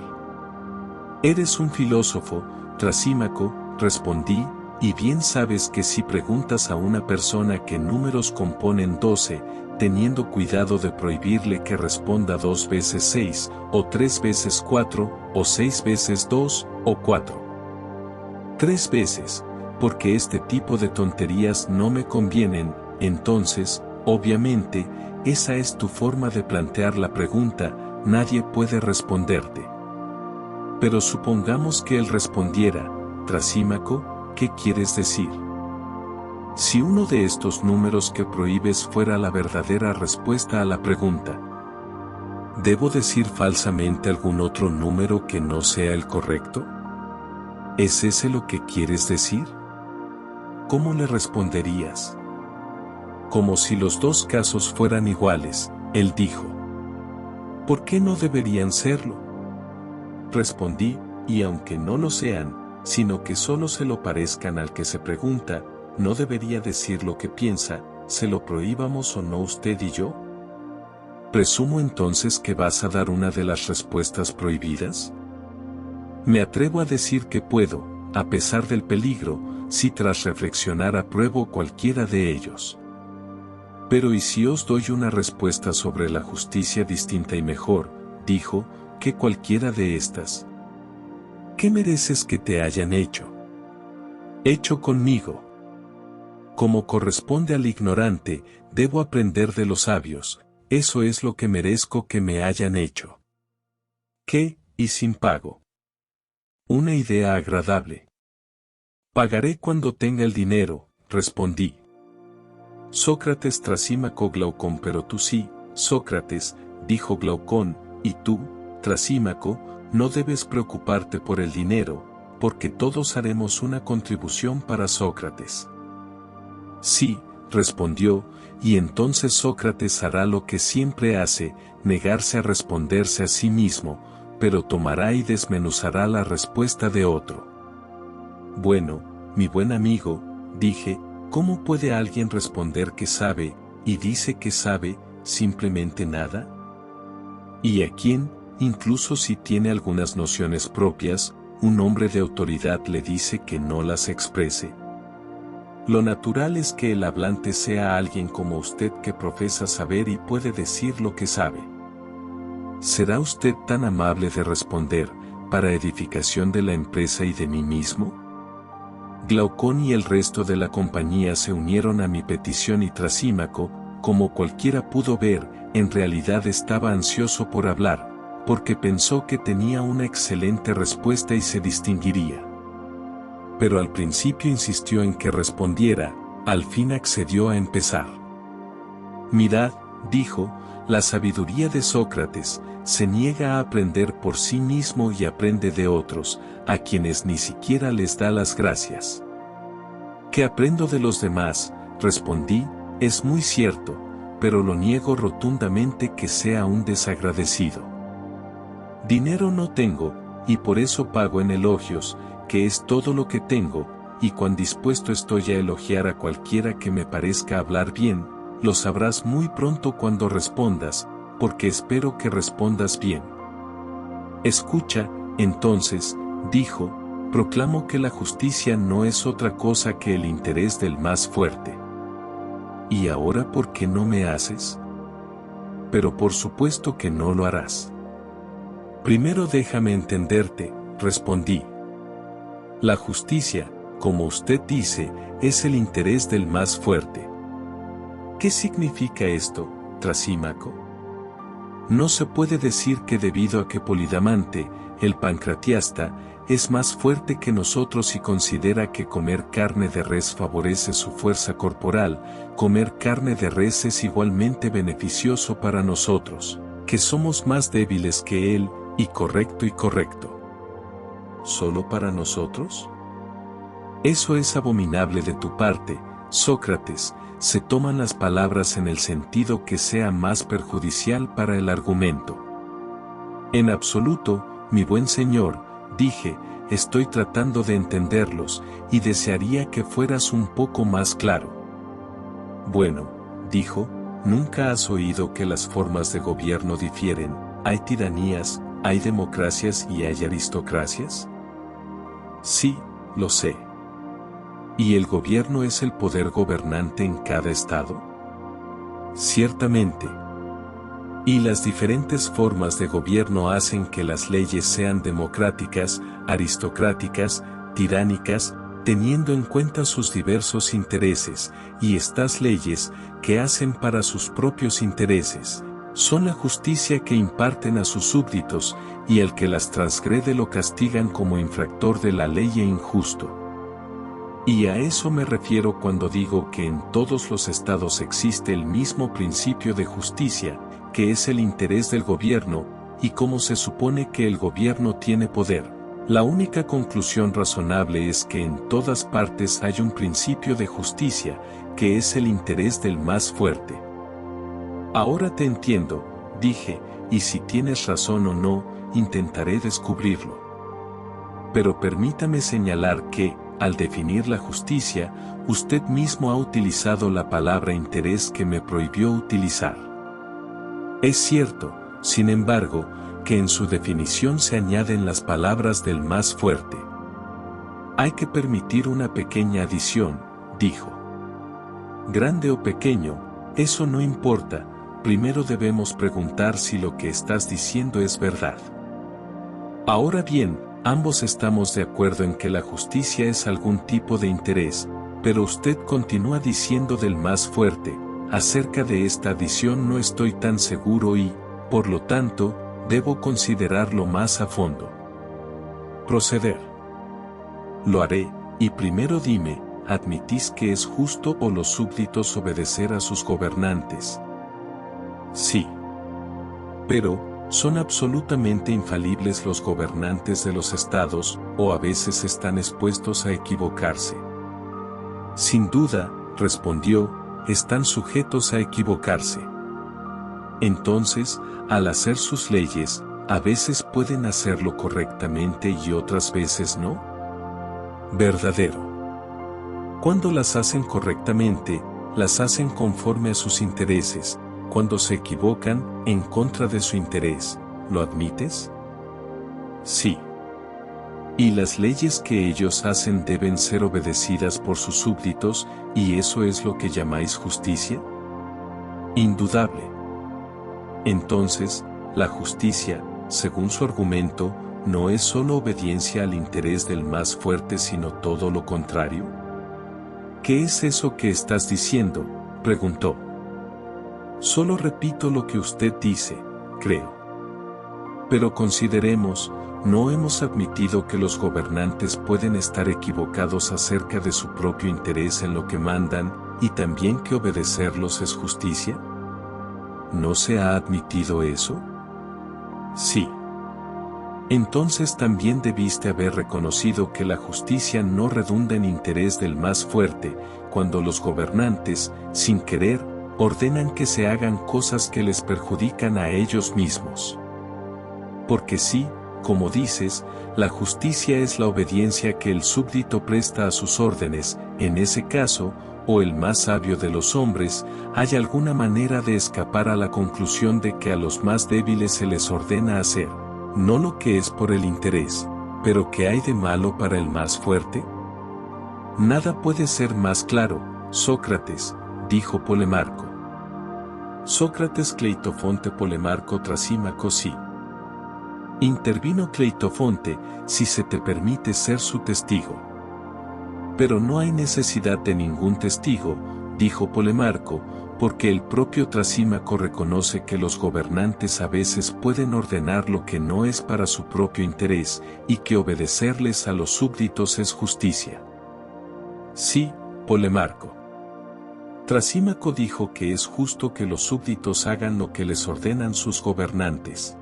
Eres un filósofo, Trasímaco, respondí, y bien sabes que si preguntas a una persona qué números componen 12, teniendo cuidado de prohibirle que responda 2 veces 6, o 3 veces 4, o 6 veces 2, o 4. 3 veces, porque este tipo de tonterías no me convienen, entonces, obviamente, esa es tu forma de plantear la pregunta, nadie puede responderte. Pero supongamos que él respondiera, Trasímaco, ¿qué quieres decir? Si uno de estos números que prohíbes fuera la verdadera respuesta a la pregunta, ¿debo decir falsamente algún otro número que no sea el correcto? ¿Es ese lo que quieres decir? ¿Cómo le responderías? Como si los dos casos fueran iguales, él dijo. ¿Por qué no deberían serlo? Respondí, y aunque no lo sean, sino que solo se lo parezcan al que se pregunta, ¿no debería decir lo que piensa, se lo prohíbamos o no usted y yo? ¿Presumo entonces que vas a dar una de las respuestas prohibidas? Me atrevo a decir que puedo, a pesar del peligro, si tras reflexionar apruebo cualquiera de ellos. Pero ¿y si os doy una respuesta sobre la justicia distinta y mejor, dijo, que cualquiera de estas? ¿Qué mereces que te hayan hecho? Hecho conmigo. Como corresponde al ignorante, debo aprender de los sabios, eso es lo que merezco que me hayan hecho. ¿Qué, y sin pago? Una idea agradable. Pagaré cuando tenga el dinero, respondí. Sócrates Trasímaco Glaucón, pero tú sí, Sócrates, dijo Glaucón, y tú, Trasímaco, no debes preocuparte por el dinero, porque todos haremos una contribución para Sócrates. Sí, respondió, y entonces Sócrates hará lo que siempre hace, negarse a responderse a sí mismo, pero tomará y desmenuzará la respuesta de otro. Bueno, mi buen amigo, dije, ¿cómo puede alguien responder que sabe, y dice que sabe, simplemente nada? ¿Y a quién, incluso si tiene algunas nociones propias, un hombre de autoridad le dice que no las exprese? Lo natural es que el hablante sea alguien como usted que profesa saber y puede decir lo que sabe. ¿Será usted tan amable de responder, para edificación de la empresa y de mí mismo? Glaucón y el resto de la compañía se unieron a mi petición y Trasímaco, como cualquiera pudo ver, en realidad estaba ansioso por hablar, porque pensó que tenía una excelente respuesta y se distinguiría. Pero al principio insistió en que respondiera, al fin accedió a empezar. Mirad, dijo, la sabiduría de Sócrates, se niega a aprender por sí mismo y aprende de otros, a quienes ni siquiera les da las gracias. ¿Qué aprendo de los demás? Respondí, es muy cierto, pero lo niego rotundamente que sea un desagradecido. Dinero no tengo, y por eso pago en elogios, que es todo lo que tengo, y cuán dispuesto estoy a elogiar a cualquiera que me parezca hablar bien, lo sabrás muy pronto cuando respondas, porque espero que respondas bien. Escucha, entonces, dijo, proclamo que la justicia no es otra cosa que el interés del más fuerte. ¿Y ahora por qué no me haces? Pero por supuesto que no lo harás. Primero déjame entenderte, respondí. La justicia, como usted dice, es el interés del más fuerte. ¿Qué significa esto, Trasímaco? No se puede decir que debido a que Polidamante, el pancratiasta, es más fuerte que nosotros y considera que comer carne de res favorece su fuerza corporal, comer carne de res es igualmente beneficioso para nosotros, que somos más débiles que él, y correcto. ¿Solo para nosotros? Eso es abominable de tu parte, Sócrates. Se toman las palabras en el sentido que sea más perjudicial para el argumento. En absoluto, mi buen señor, dije, estoy tratando de entenderlos, y desearía que fueras un poco más claro. Bueno, dijo, ¿nunca has oído que las formas de gobierno difieren? ¿Hay tiranías, hay democracias y hay aristocracias? Sí, lo sé. ¿Y el gobierno es el poder gobernante en cada estado? Ciertamente. Y las diferentes formas de gobierno hacen que las leyes sean democráticas, aristocráticas, tiránicas, teniendo en cuenta sus diversos intereses, y estas leyes, que hacen para sus propios intereses, son la justicia que imparten a sus súbditos, y el que las transgrede lo castigan como infractor de la ley e injusto. Y a eso me refiero cuando digo que en todos los estados existe el mismo principio de justicia, que es el interés del gobierno, y como se supone que el gobierno tiene poder, la única conclusión razonable es que en todas partes hay un principio de justicia, que es el interés del más fuerte. Ahora te entiendo, dije, y si tienes razón o no, intentaré descubrirlo. Pero permítame señalar que, al definir la justicia, usted mismo ha utilizado la palabra interés que me prohibió utilizar. Es cierto, sin embargo, que en su definición se añaden las palabras del más fuerte. Hay que permitir una pequeña adición, dijo. Grande o pequeño, eso no importa, primero debemos preguntar si lo que estás diciendo es verdad. Ahora bien, ambos estamos de acuerdo en que la justicia es algún tipo de interés, pero usted continúa diciendo del más fuerte. Acerca de esta adición no estoy tan seguro y, por lo tanto, debo considerarlo más a fondo. Proceder. Lo haré, y primero dime, ¿admitís que es justo o los súbditos obedecer a sus gobernantes? Sí. Pero, ¿son absolutamente infalibles los gobernantes de los estados, o a veces están expuestos a equivocarse? Sin duda, respondió, están sujetos a equivocarse. Entonces, al hacer sus leyes, a veces pueden hacerlo correctamente y otras veces no. Verdadero. Cuando las hacen correctamente, las hacen conforme a sus intereses. Cuando se equivocan, en contra de su interés, ¿lo admites? Sí. Y las leyes que ellos hacen deben ser obedecidas por sus súbditos, ¿y eso es lo que llamáis justicia? Indudable. Entonces, la justicia, según su argumento, no es solo obediencia al interés del más fuerte sino todo lo contrario. ¿Qué es eso que estás diciendo?, preguntó. Solo repito lo que usted dice, creo. Pero consideremos, ¿no hemos admitido que los gobernantes pueden estar equivocados acerca de su propio interés en lo que mandan, y también que obedecerlos es justicia? ¿No se ha admitido eso? Sí. Entonces también debiste haber reconocido que la justicia no redunda en interés del más fuerte, cuando los gobernantes, sin querer, ordenan que se hagan cosas que les perjudican a ellos mismos. Porque sí, como dices, la justicia es la obediencia que el súbdito presta a sus órdenes, en ese caso, o el más sabio de los hombres, hay alguna manera de escapar a la conclusión de que a los más débiles se les ordena hacer, no lo que es por el interés, pero ¿qué hay de malo para el más fuerte? Nada puede ser más claro, Sócrates, dijo Polemarco. Sócrates, Cleitofonte, Polemarco, Trasímaco, sí. Intervino Cleitofonte, si se te permite ser su testigo. Pero no hay necesidad de ningún testigo, dijo Polemarco, porque el propio Trasímaco reconoce que los gobernantes a veces pueden ordenar lo que no es para su propio interés, y que obedecerles a los súbditos es justicia. Sí, Polemarco. Trasímaco dijo que es justo que los súbditos hagan lo que les ordenan sus gobernantes.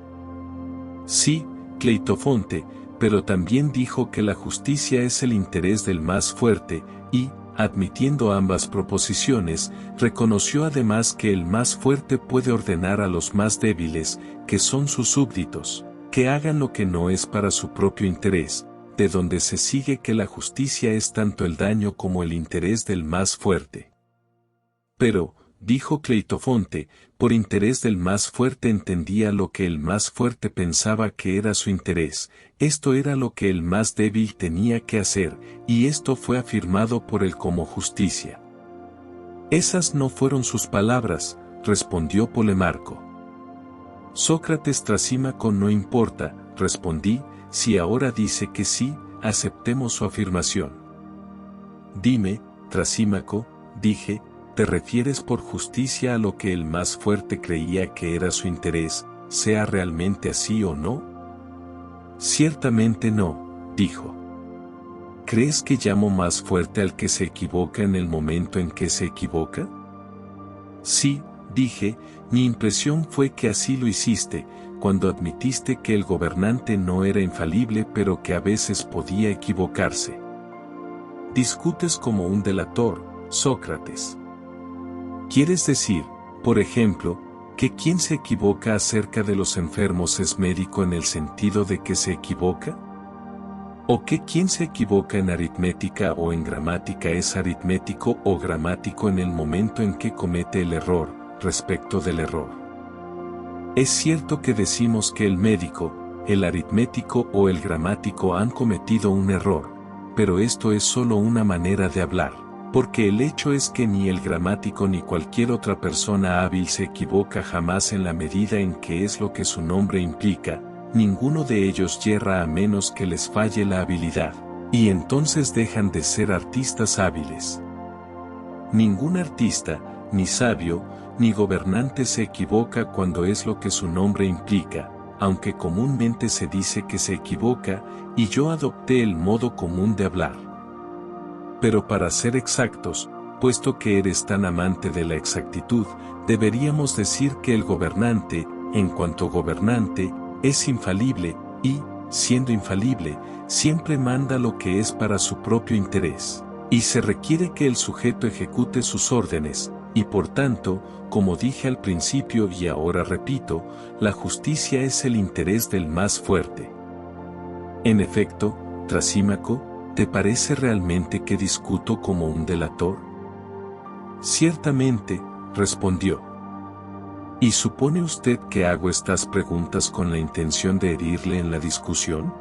Sí, Cleitofonte, pero también dijo que la justicia es el interés del más fuerte, y, admitiendo ambas proposiciones, reconoció además que el más fuerte puede ordenar a los más débiles, que son sus súbditos, que hagan lo que no es para su propio interés, de donde se sigue que la justicia es tanto el daño como el interés del más fuerte. Pero, dijo Cleitofonte, por interés del más fuerte entendía lo que el más fuerte pensaba que era su interés, esto era lo que el más débil tenía que hacer, y esto fue afirmado por él como justicia. Esas no fueron sus palabras, respondió Polemarco. Sócrates Trasímaco no importa, respondí, si ahora dice que sí, aceptemos su afirmación. Dime, Trasímaco, dije, ¿te refieres por justicia a lo que el más fuerte creía que era su interés, sea realmente así o no? Ciertamente no, dijo. ¿Crees que llamo más fuerte al que se equivoca en el momento en que se equivoca? Sí, dije, mi impresión fue que así lo hiciste, cuando admitiste que el gobernante no era infalible pero que a veces podía equivocarse. Discutes como un delator, Sócrates. ¿Quieres decir, por ejemplo, que quien se equivoca acerca de los enfermos es médico en el sentido de que se equivoca? ¿O que quien se equivoca en aritmética o en gramática es aritmético o gramático en el momento en que comete el error, respecto del error? Es cierto que decimos que el médico, el aritmético o el gramático han cometido un error, pero esto es solo una manera de hablar. Porque el hecho es que ni el gramático ni cualquier otra persona hábil se equivoca jamás en la medida en que es lo que su nombre implica, ninguno de ellos yerra a menos que les falle la habilidad, y entonces dejan de ser artistas hábiles. Ningún artista, ni sabio, ni gobernante se equivoca cuando es lo que su nombre implica, aunque comúnmente se dice que se equivoca, y yo adopté el modo común de hablar. Pero para ser exactos, puesto que eres tan amante de la exactitud, deberíamos decir que el gobernante, en cuanto gobernante, es infalible, y, siendo infalible, siempre manda lo que es para su propio interés, y se requiere que el sujeto ejecute sus órdenes, y por tanto, como dije al principio y ahora repito, la justicia es el interés del más fuerte. En efecto, Trasímaco, ¿te parece realmente que discuto como un delator? Ciertamente, respondió. ¿Y supone usted que hago estas preguntas con la intención de herirle en la discusión?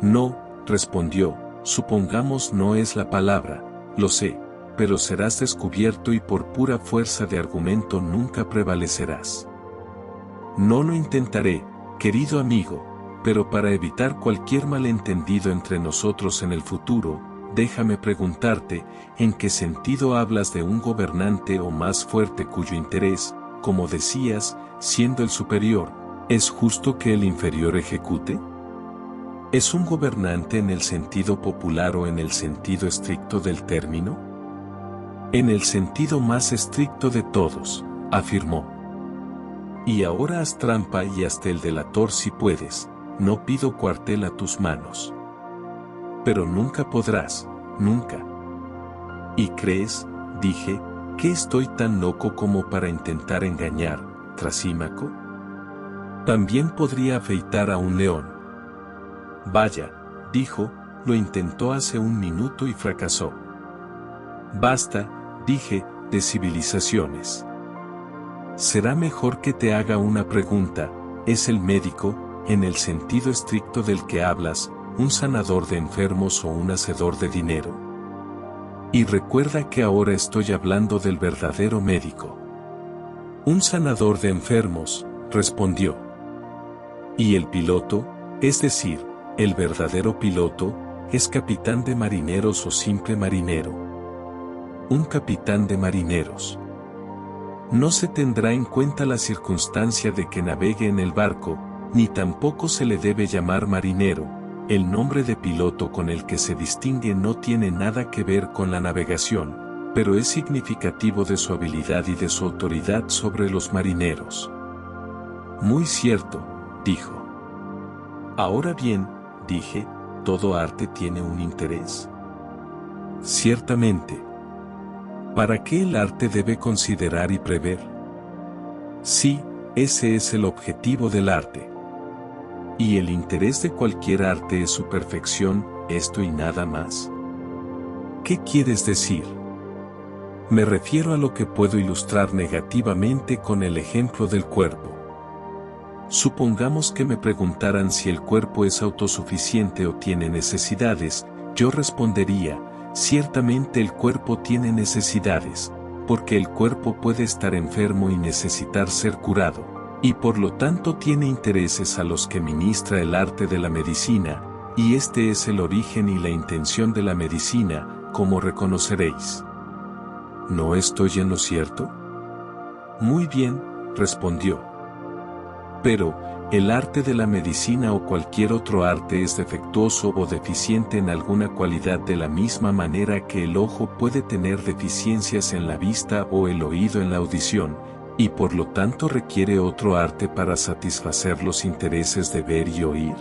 No, respondió, supongamos no es la palabra, lo sé, pero serás descubierto y por pura fuerza de argumento nunca prevalecerás. No lo intentaré, querido amigo. Pero para evitar cualquier malentendido entre nosotros en el futuro, déjame preguntarte, ¿en qué sentido hablas de un gobernante o más fuerte cuyo interés, como decías, siendo el superior, es justo que el inferior ejecute? ¿Es un gobernante en el sentido popular o en el sentido estricto del término? En el sentido más estricto de todos, afirmó. Y ahora haz trampa y hazte el delator si puedes. No pido cuartel a tus manos. Pero nunca podrás, nunca. ¿Y crees, dije, que estoy tan loco como para intentar engañar, Trasímaco? También podría afeitar a un león. Vaya, dijo, lo intentó hace un minuto y fracasó. Basta, dije, de civilizaciones. Será mejor que te haga una pregunta, ¿es el médico, en el sentido estricto del que hablas, un sanador de enfermos o un hacedor de dinero? Y recuerda que ahora estoy hablando del verdadero médico. Un sanador de enfermos, respondió. Y el piloto, es decir, el verdadero piloto, ¿es capitán de marineros o simple marinero? Un capitán de marineros. No se tendrá en cuenta la circunstancia de que navegue en el barco, ni tampoco se le debe llamar marinero. El nombre de piloto con el que se distingue no tiene nada que ver con la navegación, pero es significativo de su habilidad y de su autoridad sobre los marineros. Muy cierto, dijo. Ahora bien, dije, todo arte tiene un interés. Ciertamente. ¿Para qué el arte debe considerar y prever? Sí, ese es el objetivo del arte. Y el interés de cualquier arte es su perfección, esto y nada más. ¿Qué quieres decir? Me refiero a lo que puedo ilustrar negativamente con el ejemplo del cuerpo. Supongamos que me preguntaran si el cuerpo es autosuficiente o tiene necesidades, yo respondería, ciertamente el cuerpo tiene necesidades, porque el cuerpo puede estar enfermo y necesitar ser curado, y por lo tanto tiene intereses a los que ministra el arte de la medicina, y este es el origen y la intención de la medicina, como reconoceréis. ¿No estoy en lo cierto? Muy bien, respondió. Pero, el arte de la medicina o cualquier otro arte es defectuoso o deficiente en alguna cualidad de la misma manera que el ojo puede tener deficiencias en la vista o el oído en la audición, y por lo tanto requiere otro arte para satisfacer los intereses de ver y oír.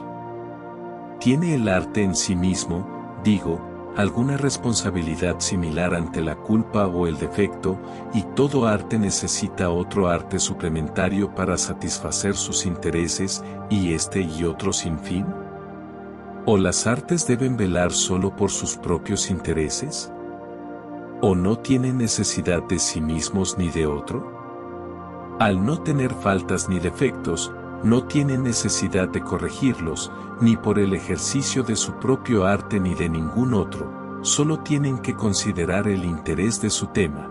¿Tiene el arte en sí mismo, digo, alguna responsabilidad similar ante la culpa o el defecto, y todo arte necesita otro arte suplementario para satisfacer sus intereses, y este y otro sin fin? ¿O las artes deben velar solo por sus propios intereses? ¿O no tienen necesidad de sí mismos ni de otro? Al no tener faltas ni defectos, no tienen necesidad de corregirlos, ni por el ejercicio de su propio arte ni de ningún otro, solo tienen que considerar el interés de su tema.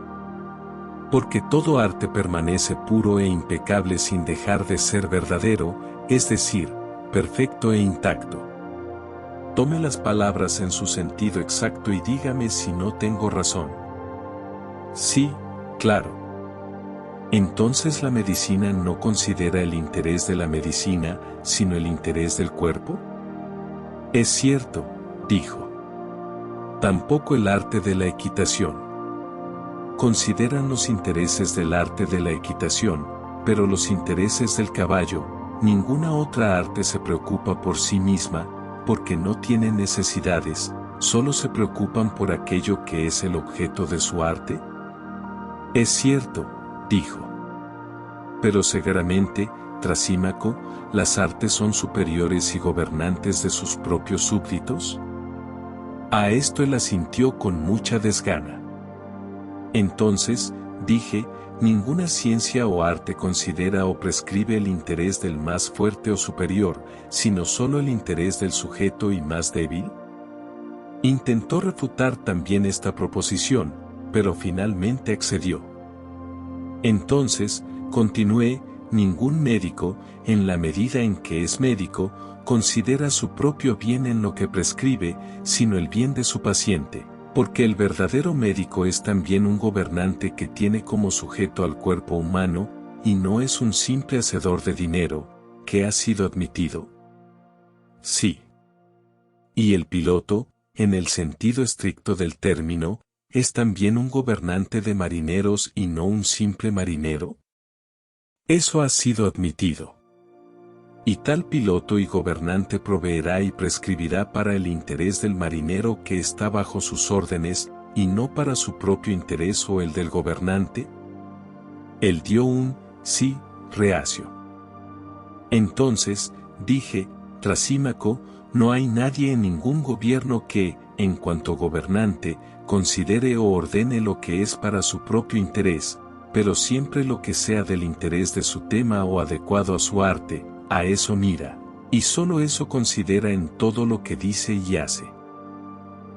Porque todo arte permanece puro e impecable sin dejar de ser verdadero, es decir, perfecto e intacto. Tome las palabras en su sentido exacto y dígame si no tengo razón. Sí, claro. ¿Entonces la medicina no considera el interés de la medicina, sino el interés del cuerpo? Es cierto, dijo. Tampoco el arte de la equitación. Consideran los intereses del arte de la equitación, pero los intereses del caballo, ninguna otra arte se preocupa por sí misma, porque no tiene necesidades, solo se preocupan por aquello que es el objeto de su arte. Es cierto, dijo. Pero seguramente, Trasímaco, ¿las artes son superiores y gobernantes de sus propios súbditos? A esto él asintió con mucha desgana. Entonces, dije, ninguna ciencia o arte considera o prescribe el interés del más fuerte o superior, sino solo el interés del sujeto y más débil. Intentó refutar también esta proposición, pero finalmente accedió. Entonces, continué, ningún médico, en la medida en que es médico, considera su propio bien en lo que prescribe, sino el bien de su paciente, porque el verdadero médico es también un gobernante que tiene como sujeto al cuerpo humano, y no es un simple hacedor de dinero, que ha sido admitido. Sí. Y el piloto, en el sentido estricto del término, ¿es también un gobernante de marineros y no un simple marinero? Eso ha sido admitido. Y tal piloto y gobernante proveerá y prescribirá para el interés del marinero que está bajo sus órdenes, y no para su propio interés o el del gobernante. Él dio un sí reacio. Entonces, dije, Trasímaco, no hay nadie en ningún gobierno que, en cuanto gobernante, considere o ordene lo que es para su propio interés, pero siempre lo que sea del interés de su tema o adecuado a su arte, a eso mira, y solo eso considera en todo lo que dice y hace.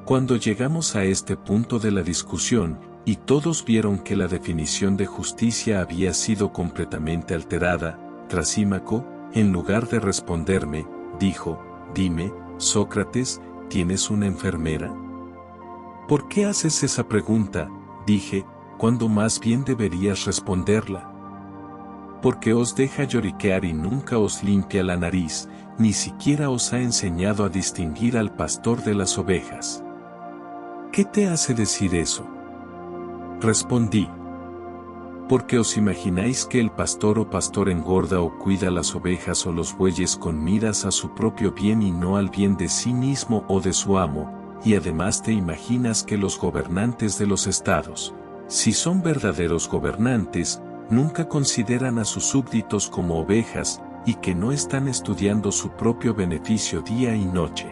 Cuando llegamos a este punto de la discusión, y todos vieron que la definición de justicia había sido completamente alterada, Trasímaco, en lugar de responderme, dijo, dime, Sócrates, ¿tienes una enfermera? ¿Por qué haces esa pregunta?, dije, cuando más bien deberías responderla. Porque os deja lloriquear y nunca os limpia la nariz, ni siquiera os ha enseñado a distinguir al pastor de las ovejas. ¿Qué te hace decir eso? Respondí. Porque os imagináis que el pastor o pastor engorda o cuida las ovejas o los bueyes con miras a su propio bien y no al bien de sí mismo o de su amo, y además te imaginas que los gobernantes de los estados, si son verdaderos gobernantes, nunca consideran a sus súbditos como ovejas, y que no están estudiando su propio beneficio día y noche.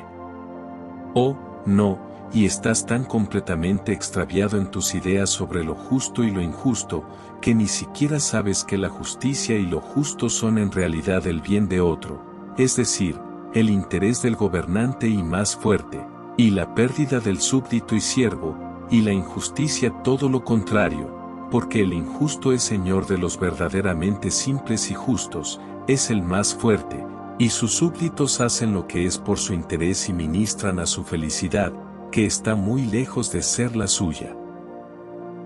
Oh, no, y estás tan completamente extraviado en tus ideas sobre lo justo y lo injusto, que ni siquiera sabes que la justicia y lo justo son en realidad el bien de otro, es decir, el interés del gobernante y más fuerte, y la pérdida del súbdito y siervo, y la injusticia todo lo contrario, porque el injusto es señor de los verdaderamente simples y justos, es el más fuerte, y sus súbditos hacen lo que es por su interés y ministran a su felicidad, que está muy lejos de ser la suya.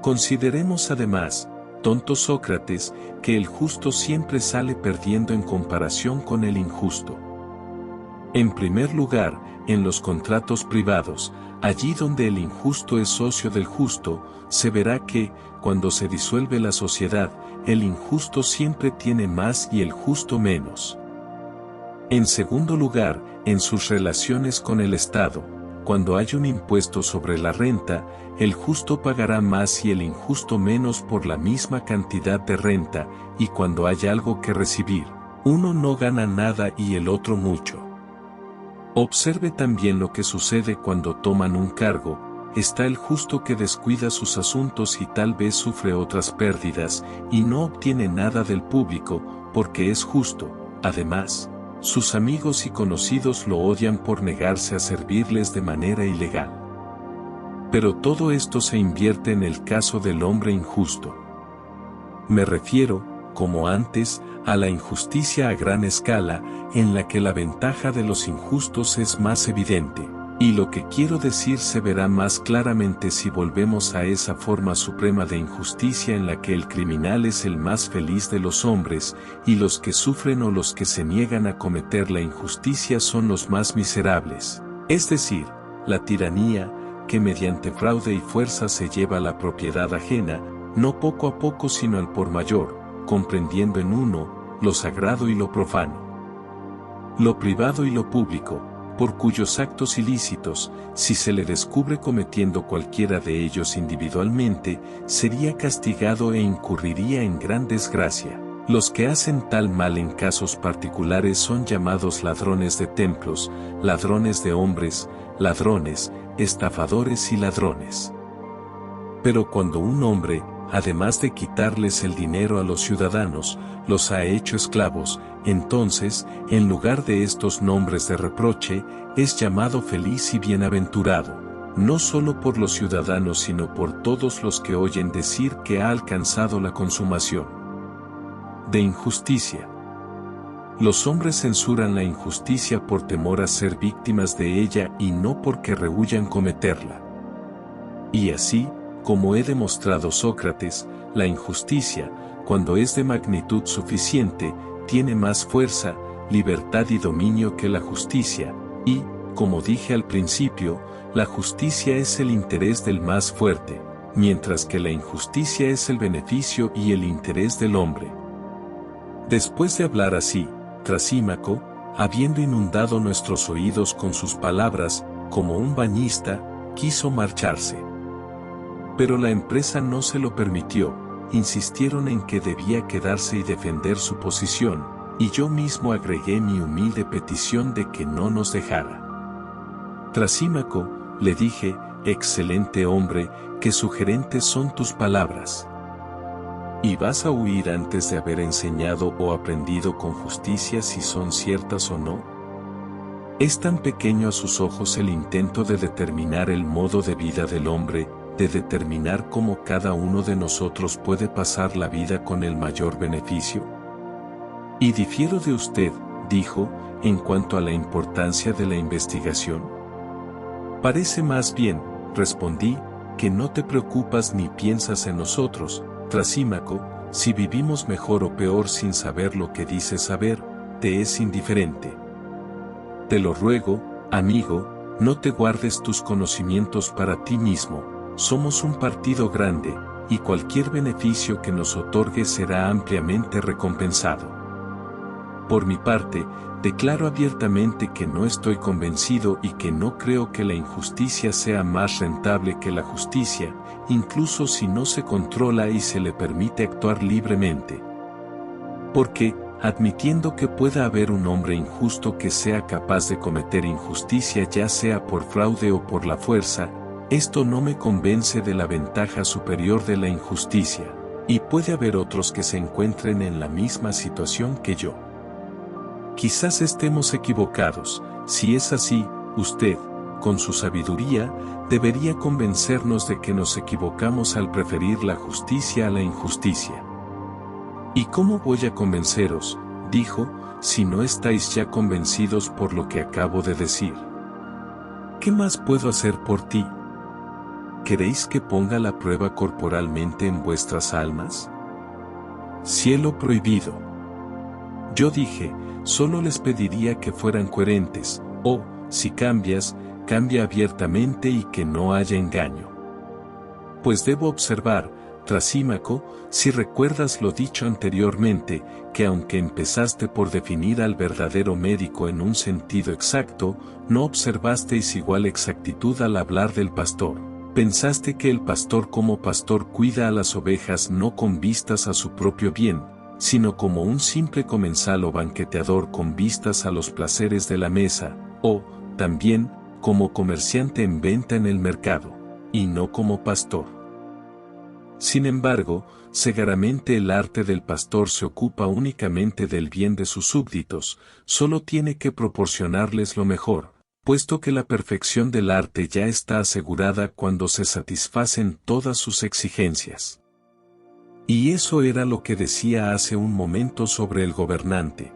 Consideremos además, tonto Sócrates, que el justo siempre sale perdiendo en comparación con el injusto. En primer lugar, en los contratos privados, allí donde el injusto es socio del justo, se verá que, cuando se disuelve la sociedad, el injusto siempre tiene más y el justo menos. En segundo lugar, en sus relaciones con el Estado, cuando hay un impuesto sobre la renta, el justo pagará más y el injusto menos por la misma cantidad de renta, y cuando hay algo que recibir, uno no gana nada y el otro mucho. Observe también lo que sucede cuando toman un cargo, está el justo que descuida sus asuntos y tal vez sufre otras pérdidas, y no obtiene nada del público, porque es justo, además, sus amigos y conocidos lo odian por negarse a servirles de manera ilegal. Pero todo esto se invierte en el caso del hombre injusto. Me refiero, como antes, a la injusticia a gran escala, en la que la ventaja de los injustos es más evidente, y lo que quiero decir se verá más claramente si volvemos a esa forma suprema de injusticia en la que el criminal es el más feliz de los hombres, y los que sufren o los que se niegan a cometer la injusticia son los más miserables, es decir, la tiranía, que mediante fraude y fuerza se lleva la propiedad ajena, no poco a poco sino al por mayor, comprendiendo en uno, lo sagrado y lo profano, lo privado y lo público, por cuyos actos ilícitos, si se le descubre cometiendo cualquiera de ellos individualmente, sería castigado e incurriría en gran desgracia. Los que hacen tal mal en casos particulares son llamados ladrones de templos, ladrones de hombres, ladrones, estafadores y ladrones. Pero cuando un hombre, además de quitarles el dinero a los ciudadanos, los ha hecho esclavos, entonces, en lugar de estos nombres de reproche, es llamado feliz y bienaventurado, no solo por los ciudadanos sino por todos los que oyen decir que ha alcanzado la consumación de injusticia. Los hombres censuran la injusticia por temor a ser víctimas de ella y no porque rehuyan cometerla. Y así, como he demostrado Sócrates, la injusticia, cuando es de magnitud suficiente, tiene más fuerza, libertad y dominio que la justicia, y, como dije al principio, la justicia es el interés del más fuerte, mientras que la injusticia es el beneficio y el interés del hombre. Después de hablar así, Trasímaco, habiendo inundado nuestros oídos con sus palabras, como un bañista, quiso marcharse. Pero la empresa no se lo permitió, insistieron en que debía quedarse y defender su posición, y yo mismo agregué mi humilde petición de que no nos dejara. Trasímaco, le dije, excelente hombre, qué sugerentes son tus palabras. ¿Y vas a huir antes de haber enseñado o aprendido con justicia si son ciertas o no? Es tan pequeño a sus ojos el intento de determinar el modo de vida del hombre, de determinar cómo cada uno de nosotros puede pasar la vida con el mayor beneficio. Y difiero de usted, dijo, en cuanto a la importancia de la investigación. Parece más bien, respondí, que no te preocupas ni piensas en nosotros, Trasímaco, si vivimos mejor o peor sin saber lo que dices saber, te es indiferente. Te lo ruego, amigo, no te guardes tus conocimientos para ti mismo, somos un partido grande, y cualquier beneficio que nos otorgue será ampliamente recompensado. Por mi parte, declaro abiertamente que no estoy convencido y que no creo que la injusticia sea más rentable que la justicia, incluso si no se controla y se le permite actuar libremente. Porque, admitiendo que pueda haber un hombre injusto que sea capaz de cometer injusticia ya sea por fraude o por la fuerza, esto no me convence de la ventaja superior de la injusticia, y puede haber otros que se encuentren en la misma situación que yo. Quizás estemos equivocados, si es así, usted, con su sabiduría, debería convencernos de que nos equivocamos al preferir la justicia a la injusticia. ¿Y cómo voy a convenceros, dijo, si no estáis ya convencidos por lo que acabo de decir? ¿Qué más puedo hacer por ti? ¿Queréis que ponga la prueba corporalmente en vuestras almas? Cielo prohibido. Yo dije, solo les pediría que fueran coherentes, o, si cambias, cambia abiertamente y que no haya engaño. Pues debo observar, Trasímaco, si recuerdas lo dicho anteriormente, que aunque empezaste por definir al verdadero médico en un sentido exacto, no observasteis igual exactitud al hablar del pastor. Pensaste que el pastor como pastor cuida a las ovejas no con vistas a su propio bien, sino como un simple comensal o banqueteador con vistas a los placeres de la mesa, o, también, como comerciante en venta en el mercado, y no como pastor. Sin embargo, segaramente el arte del pastor se ocupa únicamente del bien de sus súbditos, solo tiene que proporcionarles lo mejor, puesto que la perfección del arte ya está asegurada cuando se satisfacen todas sus exigencias. Y eso era lo que decía hace un momento sobre el gobernante.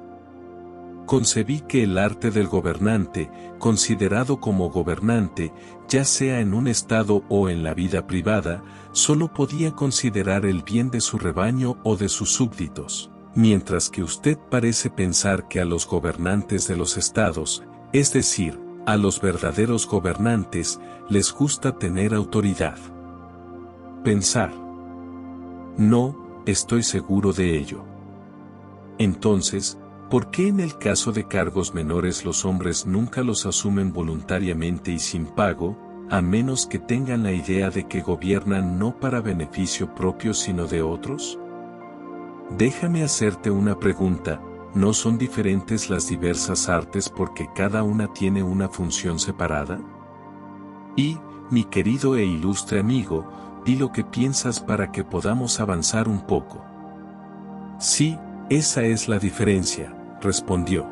Concebí que el arte del gobernante, considerado como gobernante, ya sea en un estado o en la vida privada, solo podía considerar el bien de su rebaño o de sus súbditos, mientras que usted parece pensar que a los gobernantes de los estados, es decir, a los verdaderos gobernantes, les gusta tener autoridad. Pensar. No, estoy seguro de ello. Entonces, ¿por qué en el caso de cargos menores los hombres nunca los asumen voluntariamente y sin pago, a menos que tengan la idea de que gobiernan no para beneficio propio sino de otros? Déjame hacerte una pregunta, ¿no son diferentes las diversas artes porque cada una tiene una función separada? Y, mi querido e ilustre amigo, di lo que piensas para que podamos avanzar un poco. Sí, esa es la diferencia, respondió.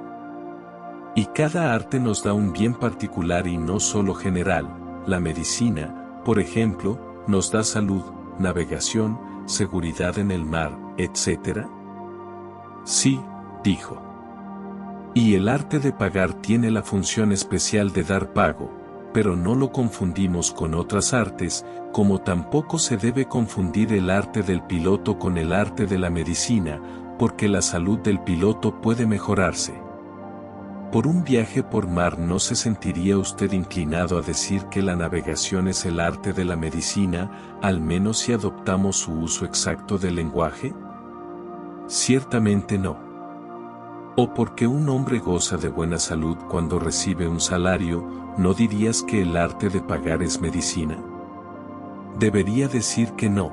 Y cada arte nos da un bien particular y no solo general. La medicina, por ejemplo, nos da salud, navegación, seguridad en el mar, etc. Sí, dijo. Y el arte de pagar tiene la función especial de dar pago, pero no lo confundimos con otras artes, como tampoco se debe confundir el arte del piloto con el arte de la medicina, porque la salud del piloto puede mejorarse. Por un viaje por mar ¿no se sentiría usted inclinado a decir que la navegación es el arte de la medicina, al menos si adoptamos su uso exacto del lenguaje? Ciertamente no. ¿O porque un hombre goza de buena salud cuando recibe un salario, no dirías que el arte de pagar es medicina? Debería decir que no.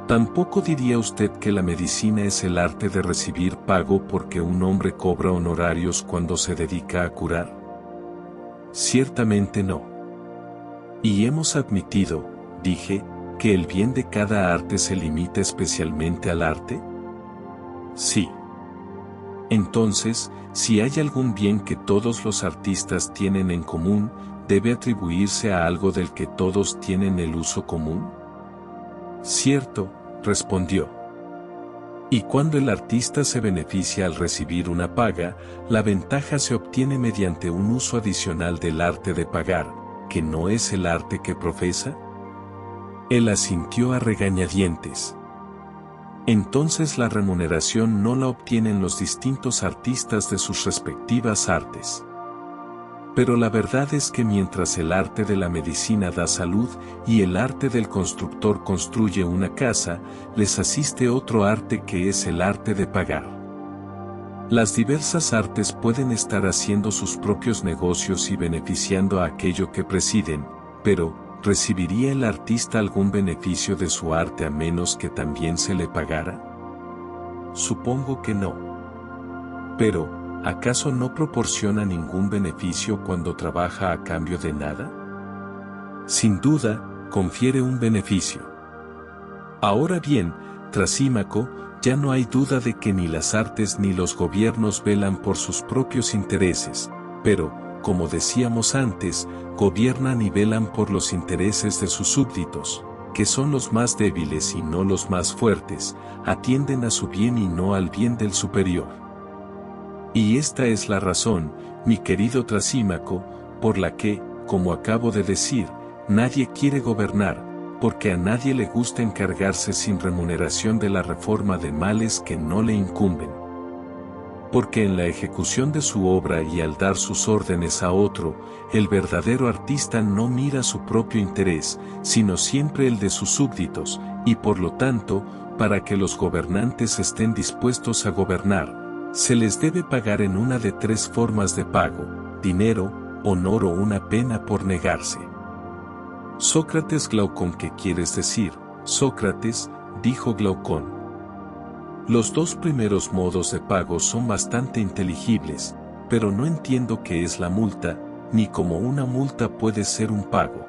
Tampoco diría usted que la medicina es el arte de recibir pago porque un hombre cobra honorarios cuando se dedica a curar. Ciertamente no. Y hemos admitido, dije, que el bien de cada arte se limita especialmente al arte. Sí. Entonces, si hay algún bien que todos los artistas tienen en común, ¿debe atribuirse a algo del que todos tienen el uso común? Cierto, respondió. Y cuando el artista se beneficia al recibir una paga, la ventaja se obtiene mediante un uso adicional del arte de pagar, que no es el arte que profesa? Él asintió a regañadientes. Entonces la remuneración no la obtienen los distintos artistas de sus respectivas artes. Pero la verdad es que mientras el arte de la medicina da salud y el arte del constructor construye una casa, les asiste otro arte que es el arte de pagar. Las diversas artes pueden estar haciendo sus propios negocios y beneficiando a aquello que presiden, pero ¿recibiría el artista algún beneficio de su arte a menos que también se le pagara? Supongo que no. Pero, ¿acaso no proporciona ningún beneficio cuando trabaja a cambio de nada? Sin duda, confiere un beneficio. Ahora bien, Trasímaco, ya no hay duda de que ni las artes ni los gobiernos velan por sus propios intereses, pero, como decíamos antes, gobiernan y velan por los intereses de sus súbditos, que son los más débiles y no los más fuertes, atienden a su bien y no al bien del superior. Y esta es la razón, mi querido Trasímaco, por la que, como acabo de decir, nadie quiere gobernar, porque a nadie le gusta encargarse sin remuneración de la reforma de males que no le incumben. Porque en la ejecución de su obra y al dar sus órdenes a otro, el verdadero artista no mira su propio interés, sino siempre el de sus súbditos, y por lo tanto, para que los gobernantes estén dispuestos a gobernar, se les debe pagar en una de tres formas de pago: dinero, honor o una pena por negarse. Sócrates. Glaucón, ¿qué quieres decir, Sócrates?, dijo Glaucón. Los dos primeros modos de pago son bastante inteligibles, pero no entiendo qué es la multa, ni cómo una multa puede ser un pago.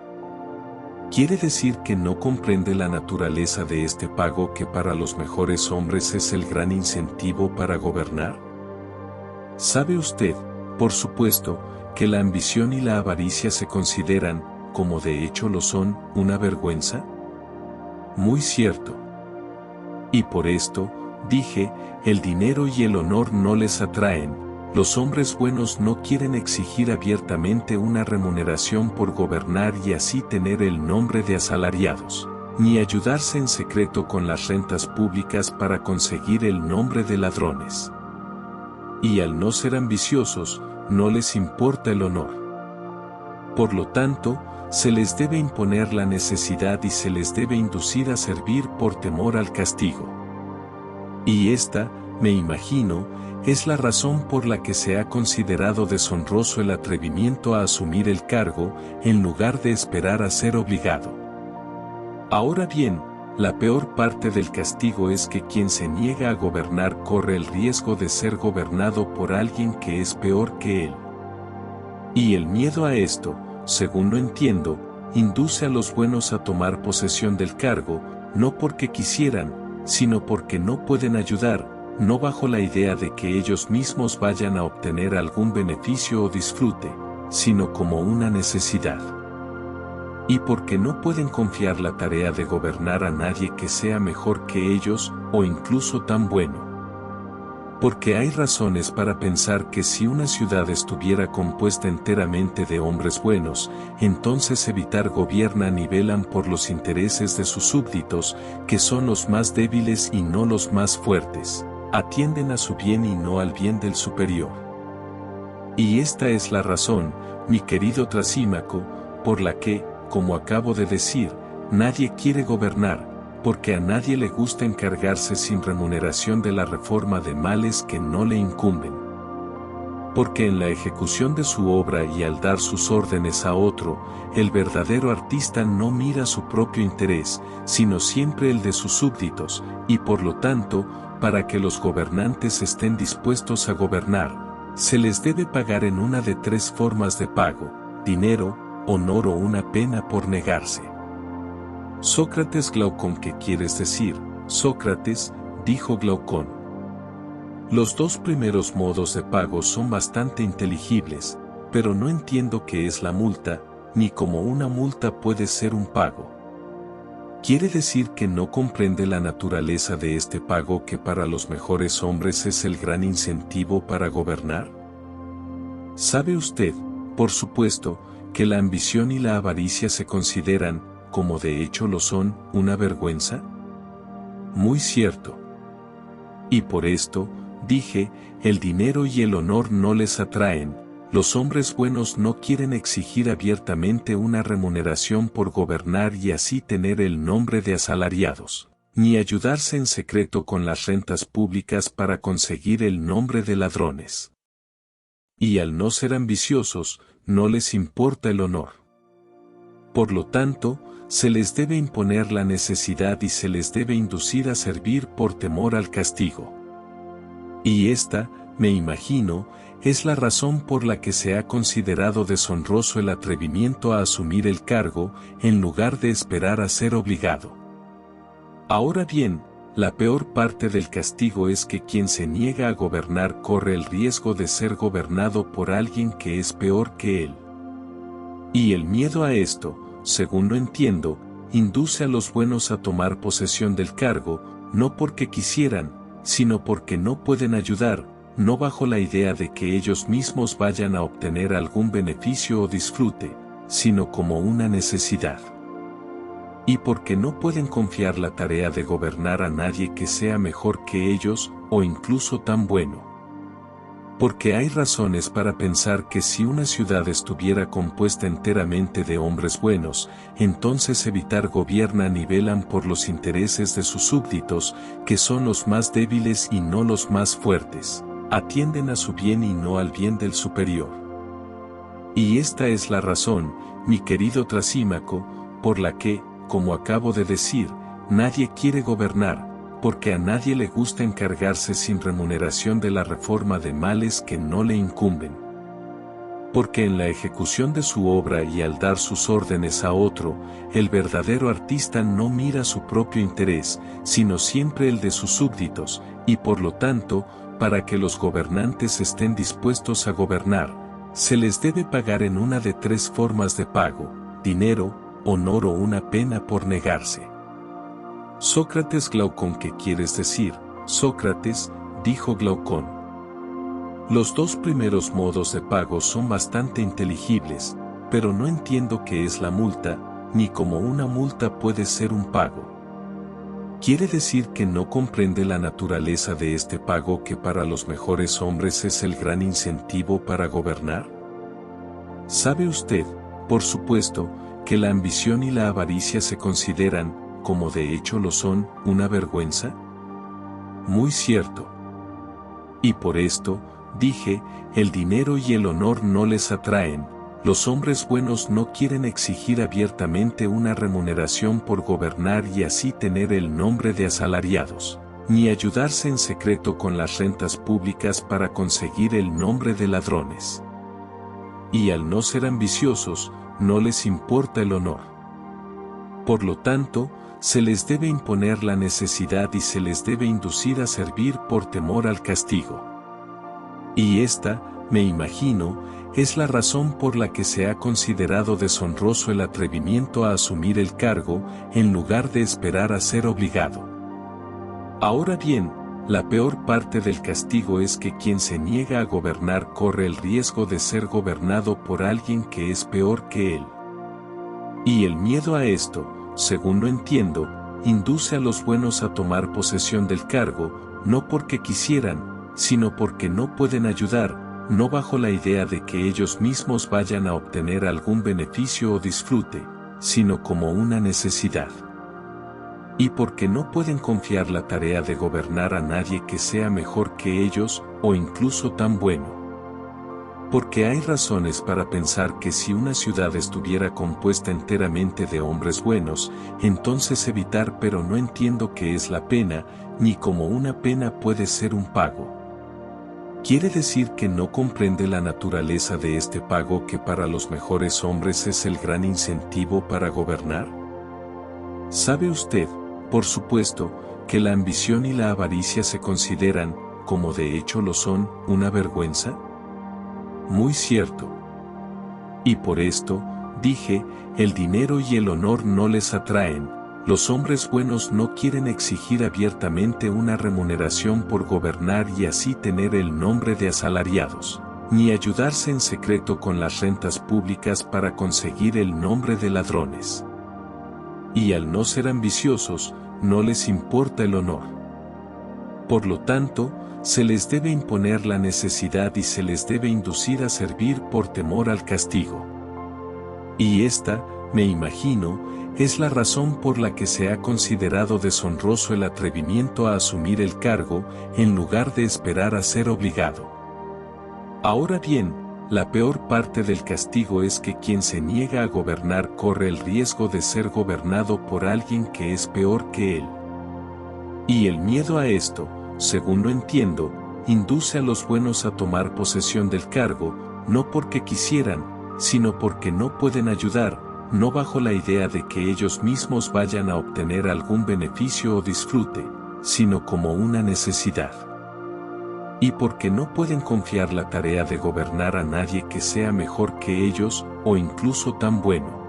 ¿Quiere decir que no comprende la naturaleza de este pago que para los mejores hombres es el gran incentivo para gobernar? ¿Sabe usted, por supuesto, que la ambición y la avaricia se consideran, como de hecho lo son, una vergüenza? Muy cierto. Y por esto, dije, el dinero y el honor no les atraen. Los hombres buenos no quieren exigir abiertamente una remuneración por gobernar y así tener el nombre de asalariados, ni ayudarse en secreto con las rentas públicas para conseguir el nombre de ladrones. Y al no ser ambiciosos, no les importa el honor. Por lo tanto, se les debe imponer la necesidad y se les debe inducir a servir por temor al castigo. Y esta, me imagino, es la razón por la que se ha considerado deshonroso el atrevimiento a asumir el cargo, en lugar de esperar a ser obligado. Ahora bien, la peor parte del castigo es que quien se niega a gobernar corre el riesgo de ser gobernado por alguien que es peor que él. Y el miedo a esto, según lo entiendo, induce a los buenos a tomar posesión del cargo, no porque quisieran, sino porque no pueden ayudar, no bajo la idea de que ellos mismos vayan a obtener algún beneficio o disfrute, sino como una necesidad. Y porque no pueden confiar la tarea de gobernar a nadie que sea mejor que ellos, o incluso tan bueno. Porque hay razones para pensar que si una ciudad estuviera compuesta enteramente de hombres buenos, entonces evitar gobiernan y velan por los intereses de sus súbditos, que son los más débiles y no los más fuertes. Atienden a su bien y no al bien del superior. Y esta es la razón, mi querido Trasímaco, por la que, como acabo de decir, nadie quiere gobernar, porque a nadie le gusta encargarse sin remuneración de la reforma de males que no le incumben. Porque en la ejecución de su obra y al dar sus órdenes a otro, el verdadero artista no mira su propio interés, sino siempre el de sus súbditos, y por lo tanto, para que los gobernantes estén dispuestos a gobernar, se les debe pagar en una de tres formas de pago: dinero, honor o una pena por negarse. Sócrates. Glaucón, ¿qué quieres decir, Sócrates?, dijo Glaucón. Los dos primeros modos de pago son bastante inteligibles, pero no entiendo qué es la multa, ni cómo una multa puede ser un pago. ¿Quiere decir que no comprende la naturaleza de este pago que para los mejores hombres es el gran incentivo para gobernar? ¿Sabe usted, por supuesto, que la ambición y la avaricia se consideran, como de hecho lo son, una vergüenza? Muy cierto. Y por esto, dije, el dinero y el honor no les atraen, los hombres buenos no quieren exigir abiertamente una remuneración por gobernar y así tener el nombre de asalariados, ni ayudarse en secreto con las rentas públicas para conseguir el nombre de ladrones. Y al no ser ambiciosos, no les importa el honor. Por lo tanto, se les debe imponer la necesidad y se les debe inducir a servir por temor al castigo. Y esta, me imagino, es la razón por la que se ha considerado deshonroso el atrevimiento a asumir el cargo, en lugar de esperar a ser obligado. Ahora bien, la peor parte del castigo es que quien se niega a gobernar corre el riesgo de ser gobernado por alguien que es peor que él. Y el miedo a esto, según lo entiendo, induce a los buenos a tomar posesión del cargo, no porque quisieran, sino porque no pueden ayudar, no bajo la idea de que ellos mismos vayan a obtener algún beneficio o disfrute, sino como una necesidad. Y porque no pueden confiar la tarea de gobernar a nadie que sea mejor que ellos, o incluso tan bueno. Porque hay razones para pensar que si una ciudad estuviera compuesta enteramente de hombres buenos, entonces evitar gobiernan y velan por los intereses de sus súbditos, que son los más débiles y no los más fuertes, atienden a su bien y no al bien del superior. Y esta es la razón, mi querido Trasímaco, por la que, como acabo de decir, nadie quiere gobernar, porque a nadie le gusta encargarse sin remuneración de la reforma de males que no le incumben. Porque en la ejecución de su obra y al dar sus órdenes a otro, el verdadero artista no mira su propio interés, sino siempre el de sus súbditos, y por lo tanto, para que los gobernantes estén dispuestos a gobernar, se les debe pagar en una de tres formas de pago: dinero, honor o una pena por negarse. Sócrates. Glaucón. ¿Qué quieres decir, Sócrates?, dijo Glaucón. Los dos primeros modos de pago son bastante inteligibles, pero no entiendo qué es la multa, ni cómo una multa puede ser un pago. ¿Quiere decir que no comprende la naturaleza de este pago que para los mejores hombres es el gran incentivo para gobernar? ¿Sabe usted, por supuesto, que la ambición y la avaricia se consideran, como de hecho lo son, una vergüenza? Muy cierto. Y por esto, dije, el dinero y el honor no les atraen, los hombres buenos no quieren exigir abiertamente una remuneración por gobernar y así tener el nombre de asalariados, ni ayudarse en secreto con las rentas públicas para conseguir el nombre de ladrones. Y al no ser ambiciosos, no les importa el honor. Por lo tanto, se les debe imponer la necesidad y se les debe inducir a servir por temor al castigo. Y esta, me imagino, es la razón por la que se ha considerado deshonroso el atrevimiento a asumir el cargo, en lugar de esperar a ser obligado. Ahora bien, la peor parte del castigo es que quien se niega a gobernar corre el riesgo de ser gobernado por alguien que es peor que él. Y el miedo a esto, según lo entiendo, induce a los buenos a tomar posesión del cargo, no porque quisieran, sino porque no pueden ayudar, no bajo la idea de que ellos mismos vayan a obtener algún beneficio o disfrute, sino como una necesidad. Y porque no pueden confiar la tarea de gobernar a nadie que sea mejor que ellos, o incluso tan bueno. Porque hay razones para pensar que si una ciudad estuviera compuesta enteramente de hombres buenos, entonces evitar, pero no entiendo qué es la pena, ni cómo una pena puede ser un pago. ¿Quiere decir que no comprende la naturaleza de este pago que para los mejores hombres es el gran incentivo para gobernar? ¿Sabe usted, por supuesto, que la ambición y la avaricia se consideran, como de hecho lo son, una vergüenza? Muy cierto. Y por esto, dije, el dinero y el honor no les atraen, los hombres buenos no quieren exigir abiertamente una remuneración por gobernar y así tener el nombre de asalariados, ni ayudarse en secreto con las rentas públicas para conseguir el nombre de ladrones. Y al no ser ambiciosos, no les importa el honor. Por lo tanto, se les debe imponer la necesidad y se les debe inducir a servir por temor al castigo. Y esta, me imagino, es la razón por la que se ha considerado deshonroso el atrevimiento a asumir el cargo, en lugar de esperar a ser obligado. Ahora bien, la peor parte del castigo es que quien se niega a gobernar corre el riesgo de ser gobernado por alguien que es peor que él. Y el miedo a esto, según lo entiendo, induce a los buenos a tomar posesión del cargo, no porque quisieran, sino porque no pueden ayudar, no bajo la idea de que ellos mismos vayan a obtener algún beneficio o disfrute, sino como una necesidad. Y porque no pueden confiar la tarea de gobernar a nadie que sea mejor que ellos, o incluso tan bueno.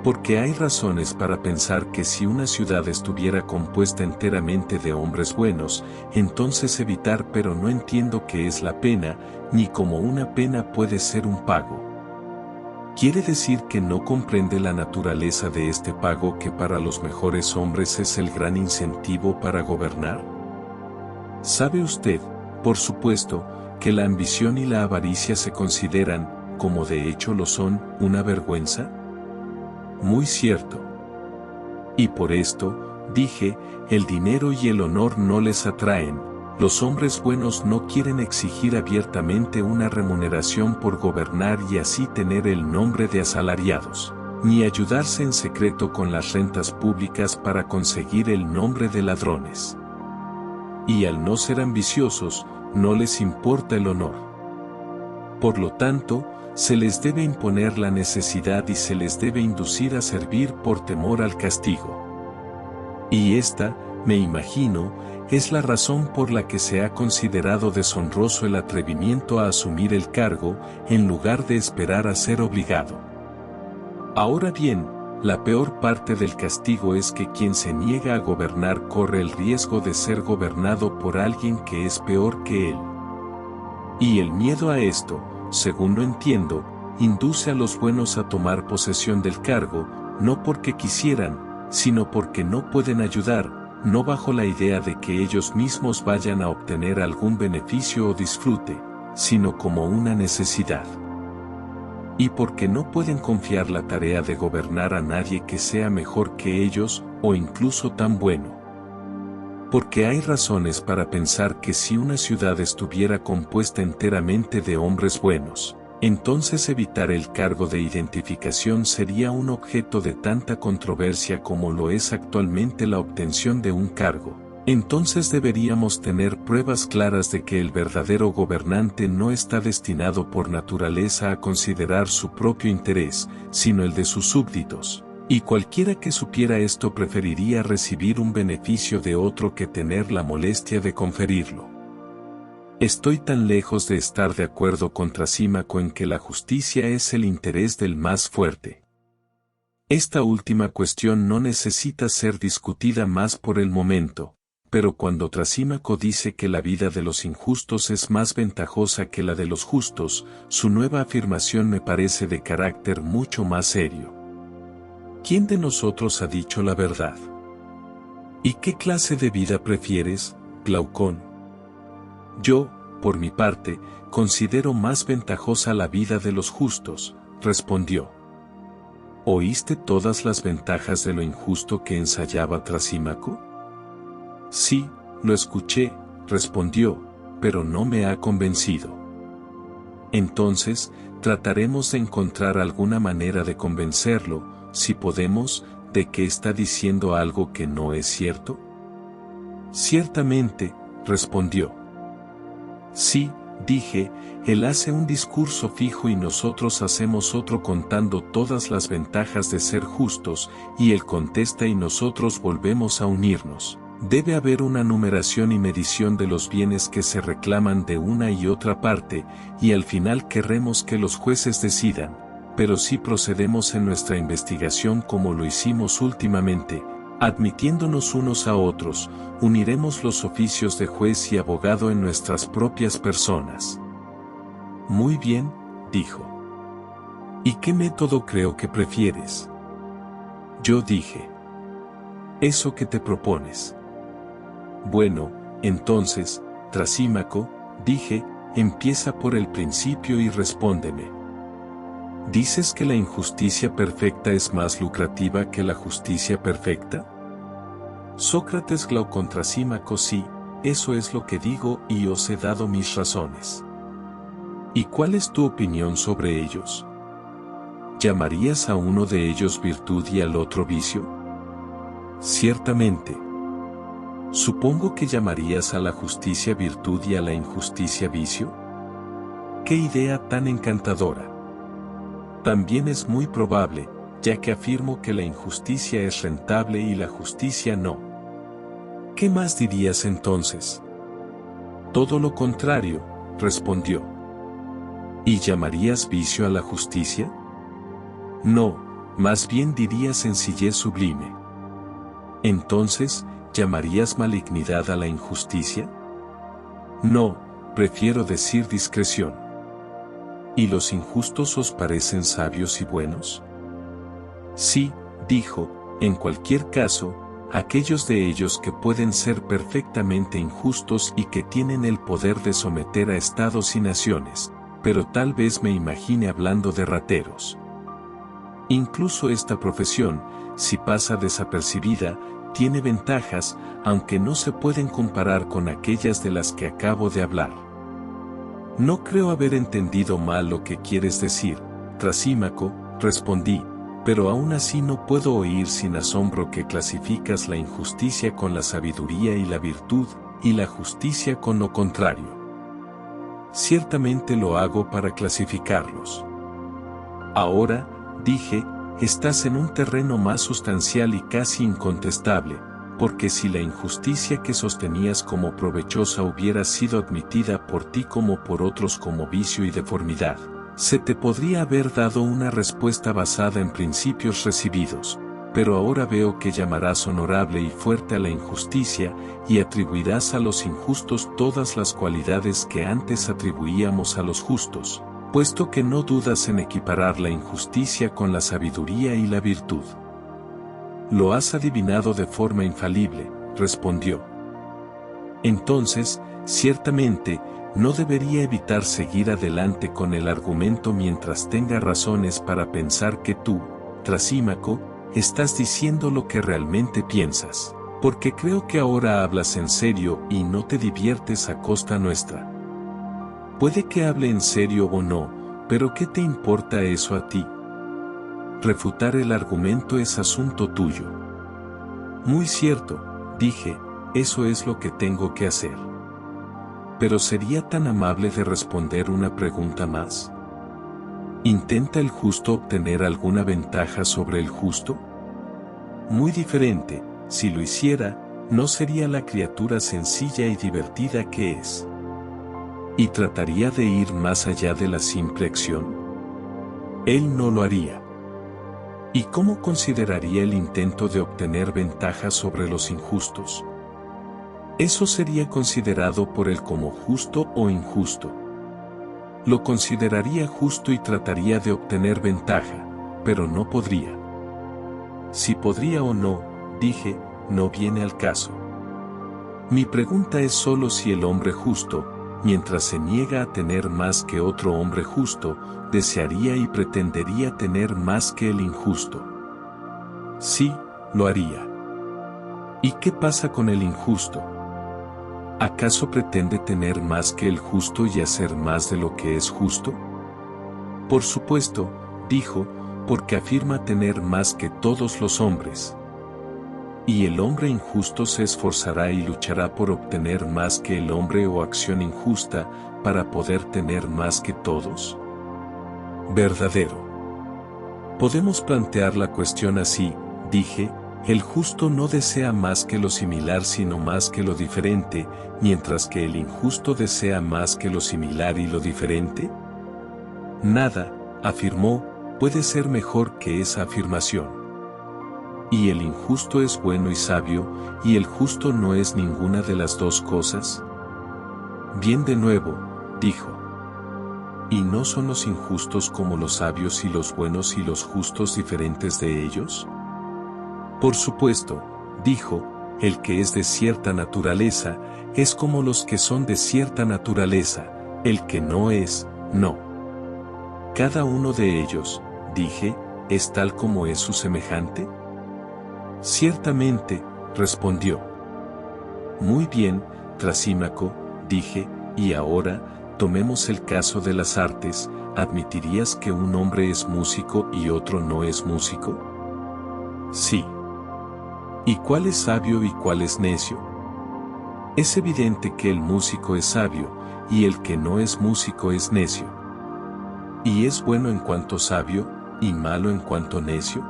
Porque hay razones para pensar que si una ciudad estuviera compuesta enteramente de hombres buenos, entonces evitar, pero no entiendo qué es la pena, ni cómo una pena puede ser un pago. ¿Quiere decir que no comprende la naturaleza de este pago que para los mejores hombres es el gran incentivo para gobernar? ¿Sabe usted, por supuesto, que la ambición y la avaricia se consideran, como de hecho lo son, una vergüenza? Muy cierto. Y por esto, dije, el dinero y el honor no les atraen. Los hombres buenos no quieren exigir abiertamente una remuneración por gobernar y así tener el nombre de asalariados, ni ayudarse en secreto con las rentas públicas para conseguir el nombre de ladrones. Y al no ser ambiciosos, no les importa el honor. Por lo tanto, se les debe imponer la necesidad y se les debe inducir a servir por temor al castigo. Y esta, me imagino, es la razón por la que se ha considerado deshonroso el atrevimiento a asumir el cargo, en lugar de esperar a ser obligado. Ahora bien, la peor parte del castigo es que quien se niega a gobernar corre el riesgo de ser gobernado por alguien que es peor que él. Y el miedo a esto, según lo entiendo, induce a los buenos a tomar posesión del cargo, no porque quisieran, sino porque no pueden ayudar, no bajo la idea de que ellos mismos vayan a obtener algún beneficio o disfrute, sino como una necesidad. Y porque no pueden confiar la tarea de gobernar a nadie que sea mejor que ellos, o incluso tan bueno. Porque hay razones para pensar que si una ciudad estuviera compuesta enteramente de hombres buenos, entonces evitar el cargo de identificación sería un objeto de tanta controversia como lo es actualmente la obtención de un cargo. Entonces deberíamos tener pruebas claras de que el verdadero gobernante no está destinado por naturaleza a considerar su propio interés, sino el de sus súbditos. Y cualquiera que supiera esto preferiría recibir un beneficio de otro que tener la molestia de conferirlo. Estoy tan lejos de estar de acuerdo con Trasímaco en que la justicia es el interés del más fuerte. Esta última cuestión no necesita ser discutida más por el momento, pero cuando Trasímaco dice que la vida de los injustos es más ventajosa que la de los justos, su nueva afirmación me parece de carácter mucho más serio. ¿Quién de nosotros ha dicho la verdad? ¿Y qué clase de vida prefieres, Glaucón? Yo, por mi parte, considero más ventajosa la vida de los justos, respondió. ¿Oíste todas las ventajas de lo injusto que ensayaba Trasímaco? Sí, lo escuché, respondió, pero no me ha convencido. Entonces, trataremos de encontrar alguna manera de convencerlo, si podemos, de que está diciendo algo que no es cierto. Ciertamente, respondió. Sí, dije, él hace un discurso fijo y nosotros hacemos otro contando todas las ventajas de ser justos, y él contesta y nosotros volvemos a unirnos. Debe haber una numeración y medición de los bienes que se reclaman de una y otra parte, y al final querremos que los jueces decidan, pero si procedemos en nuestra investigación como lo hicimos últimamente, admitiéndonos unos a otros, uniremos los oficios de juez y abogado en nuestras propias personas. Muy bien, dijo. ¿Y qué método creo que prefieres? Yo dije. Eso que te propones. Bueno, entonces, Trasímaco, dije, empieza por el principio y respóndeme. ¿Dices que la injusticia perfecta es más lucrativa que la justicia perfecta? Sócrates Glaucón Trasímaco, sí, eso es lo que digo y os he dado mis razones. ¿Y cuál es tu opinión sobre ellos? ¿Llamarías a uno de ellos virtud y al otro vicio? Ciertamente. Supongo que llamarías a la justicia virtud y a la injusticia vicio. ¡Qué idea tan encantadora! También es muy probable, ya que afirmo que la injusticia es rentable y la justicia no. ¿Qué más dirías entonces? Todo lo contrario, respondió. ¿Y llamarías vicio a la justicia? No, más bien diría sencillez sublime. Entonces, ¿llamarías malignidad a la injusticia? No, prefiero decir discreción. ¿Y los injustos os parecen sabios y buenos? Sí, dijo, en cualquier caso, aquellos de ellos que pueden ser perfectamente injustos y que tienen el poder de someter a estados y naciones, pero tal vez me imagine hablando de rateros. Incluso esta profesión, si pasa desapercibida, tiene ventajas, aunque no se pueden comparar con aquellas de las que acabo de hablar. No creo haber entendido mal lo que quieres decir, Trasímaco, respondí, pero aún así no puedo oír sin asombro que clasificas la injusticia con la sabiduría y la virtud, y la justicia con lo contrario. Ciertamente lo hago para clasificarlos. Ahora, dije, estás en un terreno más sustancial y casi incontestable, porque si la injusticia que sostenías como provechosa hubiera sido admitida por ti como por otros como vicio y deformidad, se te podría haber dado una respuesta basada en principios recibidos, pero ahora veo que llamarás honorable y fuerte a la injusticia, y atribuirás a los injustos todas las cualidades que antes atribuíamos a los justos, puesto que no dudas en equiparar la injusticia con la sabiduría y la virtud. Lo has adivinado de forma infalible, respondió. Entonces, ciertamente, no debería evitar seguir adelante con el argumento mientras tenga razones para pensar que tú, Trasímaco, estás diciendo lo que realmente piensas, porque creo que ahora hablas en serio y no te diviertes a costa nuestra. Puede que hable en serio o no, pero ¿qué te importa eso a ti? Refutar el argumento es asunto tuyo. Muy cierto, dije, eso es lo que tengo que hacer. Pero ¿sería tan amable de responder una pregunta más? ¿Intenta el justo obtener alguna ventaja sobre el justo? Muy diferente, si lo hiciera, no sería la criatura sencilla y divertida que es. ¿Y trataría de ir más allá de la simple acción? Él no lo haría. ¿Y cómo consideraría el intento de obtener ventajas sobre los injustos? Eso sería considerado por él como justo o injusto. Lo consideraría justo y trataría de obtener ventaja, pero no podría. Si podría o no, dije, no viene al caso. Mi pregunta es solo si el hombre justo, mientras se niega a tener más que otro hombre justo, desearía y pretendería tener más que el injusto. Sí, lo haría. ¿Y qué pasa con el injusto? ¿Acaso pretende tener más que el justo y hacer más de lo que es justo? Por supuesto, dijo, porque afirma tener más que todos los hombres. ¿Y el hombre injusto se esforzará y luchará por obtener más que el hombre o acción injusta para poder tener más que todos? Verdadero. Podemos plantear la cuestión así, dije, el justo no desea más que lo similar sino más que lo diferente, mientras que el injusto desea más que lo similar y lo diferente. Nada, afirmó, puede ser mejor que esa afirmación. ¿Y el injusto es bueno y sabio, y el justo no es ninguna de las dos cosas? Bien de nuevo, dijo. ¿Y no son los injustos como los sabios y los buenos y los justos diferentes de ellos? Por supuesto, dijo, el que es de cierta naturaleza, es como los que son de cierta naturaleza, el que no es, no. Cada uno de ellos, dije, ¿es tal como es su semejante? Ciertamente, respondió. Muy bien, Trasímaco, dije, y ahora, tomemos el caso de las artes, ¿admitirías que un hombre es músico y otro no es músico? Sí. ¿Y cuál es sabio y cuál es necio? Es evidente que el músico es sabio, y el que no es músico es necio. ¿Y es bueno en cuanto sabio, y malo en cuanto necio?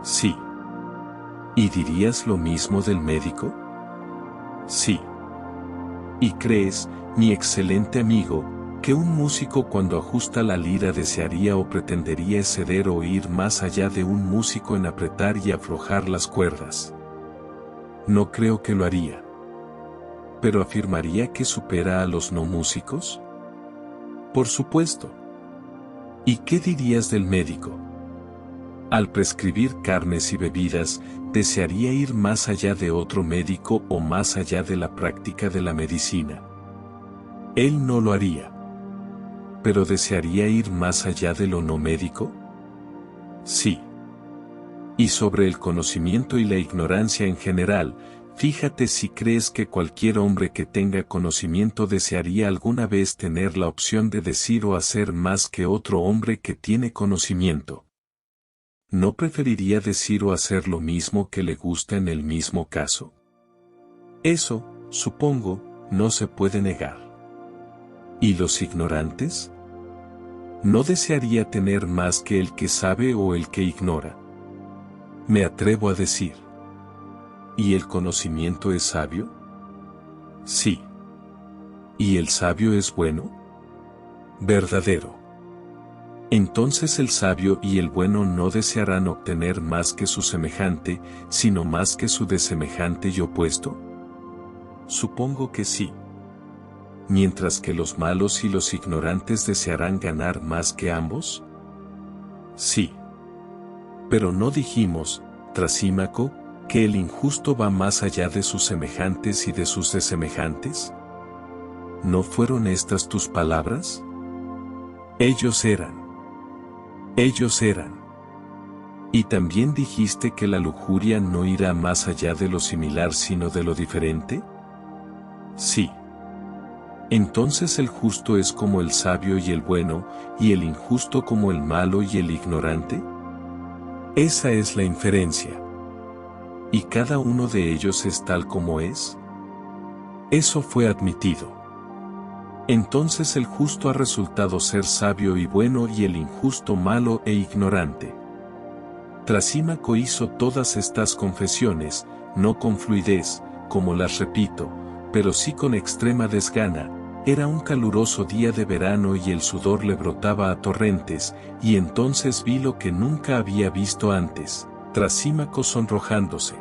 Sí. ¿Y dirías lo mismo del médico? Sí. ¿Y crees, mi excelente amigo, que un músico cuando ajusta la lira desearía o pretendería exceder o ir más allá de un músico en apretar y aflojar las cuerdas? No creo que lo haría. ¿Pero afirmaría que supera a los no músicos? Por supuesto. ¿Y qué dirías del médico? Al prescribir carnes y bebidas, desearía ir más allá de otro médico o más allá de la práctica de la medicina. Él no lo haría. ¿Pero desearía ir más allá de lo no médico? Sí. Y sobre el conocimiento y la ignorancia en general, fíjate si crees que cualquier hombre que tenga conocimiento desearía alguna vez tener la opción de decir o hacer más que otro hombre que tiene conocimiento. ¿No preferiría decir o hacer lo mismo que le gusta en el mismo caso? Eso, supongo, no se puede negar. ¿Y los ignorantes? ¿No desearía tener más que el que sabe o el que ignora? Me atrevo a decir. ¿Y el conocimiento es sabio? Sí. ¿Y el sabio es bueno? Verdadero. Entonces el sabio y el bueno no desearán obtener más que su semejante, sino más que su desemejante y opuesto. Supongo que sí. Mientras que los malos y los ignorantes desearán ganar más que ambos. Sí. Pero no dijimos, Trasímaco, que el injusto va más allá de sus semejantes y de sus desemejantes. ¿No fueron estas tus palabras? Ellos eran. Y también dijiste que la lujuria no irá más allá de lo similar sino de lo diferente. Sí. Entonces el justo es como el sabio y el bueno, y el injusto como el malo y el ignorante. Esa es la inferencia. ¿Y cada uno de ellos es tal como es? Eso fue admitido. Entonces el justo ha resultado ser sabio y bueno y el injusto malo e ignorante. Trasímaco hizo todas estas confesiones, no con fluidez, como las repito, pero sí con extrema desgana. Era un caluroso día de verano y el sudor le brotaba a torrentes, y entonces vi lo que nunca había visto antes, Trasímaco sonrojándose.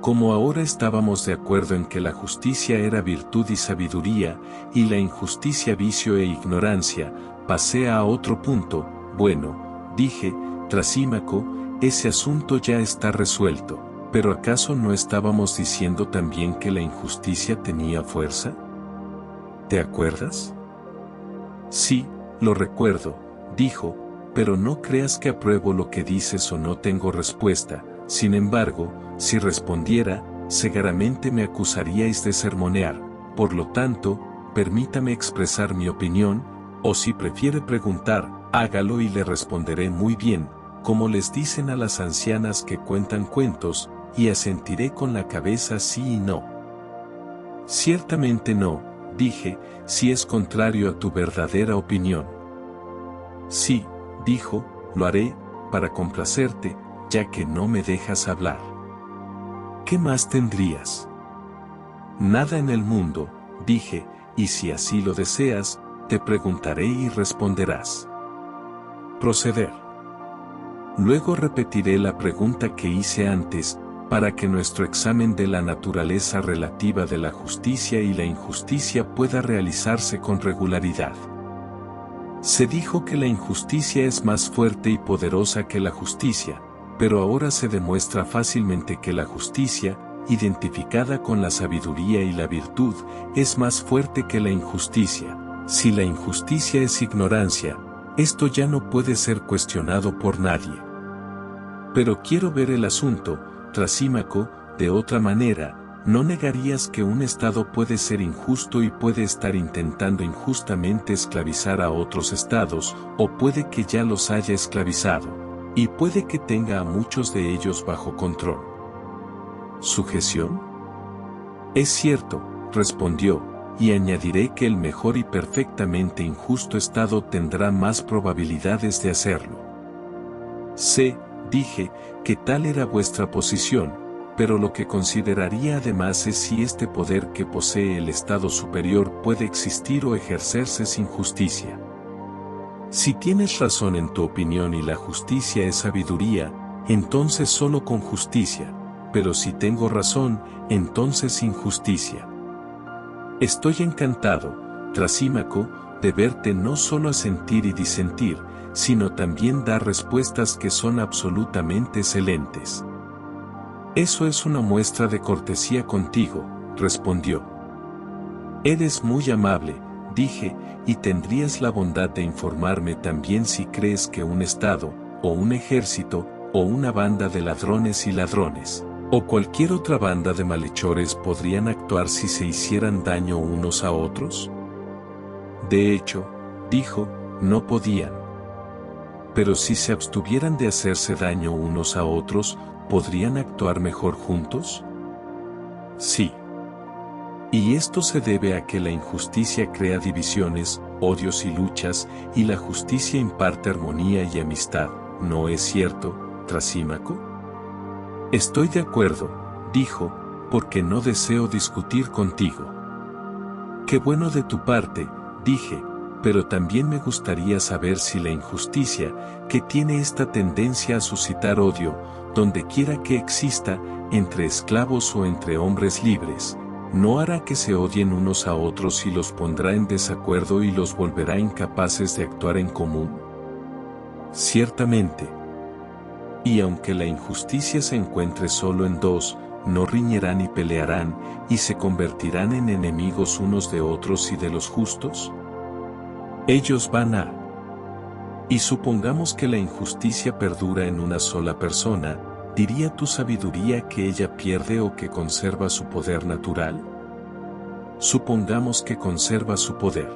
Como ahora estábamos de acuerdo en que la justicia era virtud y sabiduría, y la injusticia vicio e ignorancia, pasé a otro punto. Bueno, dije, Trasímaco, ese asunto ya está resuelto, pero ¿acaso no estábamos diciendo también que la injusticia tenía fuerza? ¿Te acuerdas? Sí, lo recuerdo, dijo, pero no creas que apruebo lo que dices o no tengo respuesta. Sin embargo, si respondiera, seguramente me acusaríais de sermonear. Por lo tanto, permítame expresar mi opinión, o si prefiere preguntar, hágalo y le responderé muy bien, como les dicen a las ancianas que cuentan cuentos, y asentiré con la cabeza sí y no. Ciertamente no, dije, si es contrario a tu verdadera opinión. Sí, dijo, lo haré, para complacerte, ya que no me dejas hablar. ¿Qué más tendrías? Nada en el mundo, dije, y si así lo deseas, te preguntaré y responderás. Proceder. Luego repetiré la pregunta que hice antes, para que nuestro examen de la naturaleza relativa de la justicia y la injusticia pueda realizarse con regularidad. Se dijo que la injusticia es más fuerte y poderosa que la justicia, pero ahora se demuestra fácilmente que la justicia, identificada con la sabiduría y la virtud, es más fuerte que la injusticia. Si la injusticia es ignorancia, esto ya no puede ser cuestionado por nadie. Pero quiero ver el asunto, Trasímaco, de otra manera. ¿No negarías que un Estado puede ser injusto y puede estar intentando injustamente esclavizar a otros Estados, o puede que ya los haya esclavizado, y puede que tenga a muchos de ellos bajo control? ¿Sujeción? Es cierto, respondió, y añadiré que el mejor y perfectamente injusto Estado tendrá más probabilidades de hacerlo. Sé, dije, que tal era vuestra posición, pero lo que consideraría además es si este poder que posee el Estado superior puede existir o ejercerse sin justicia. Si tienes razón en tu opinión y la justicia es sabiduría, entonces solo con justicia, pero si tengo razón, entonces sin justicia. Estoy encantado, Trasímaco, de verte no solo asentir y disentir, sino también dar respuestas que son absolutamente excelentes. Eso es una muestra de cortesía contigo, respondió. Eres muy amable, dije, y tendrías la bondad de informarme también si crees que un Estado, o un ejército, o una banda de ladrones y ladrones, o cualquier otra banda de malhechores podrían actuar si se hicieran daño unos a otros. De hecho, dijo, no podían. Pero si se abstuvieran de hacerse daño unos a otros, ¿podrían actuar mejor juntos? Sí. Y esto se debe a que la injusticia crea divisiones, odios y luchas, y la justicia imparte armonía y amistad, ¿no es cierto, Trasímaco? Estoy de acuerdo, dijo, porque no deseo discutir contigo. Qué bueno de tu parte, dije, pero también me gustaría saber si la injusticia, que tiene esta tendencia a suscitar odio, donde quiera que exista, entre esclavos o entre hombres libres, no hará que se odien unos a otros y los pondrá en desacuerdo y los volverá incapaces de actuar en común. Ciertamente. Y aunque la injusticia se encuentre solo en dos, no riñerán y pelearán, y se convertirán en enemigos unos de otros y de los justos. Ellos van a... Y supongamos que la injusticia perdura en una sola persona, ¿diría tu sabiduría que ella pierde o que conserva su poder natural? Supongamos que conserva su poder.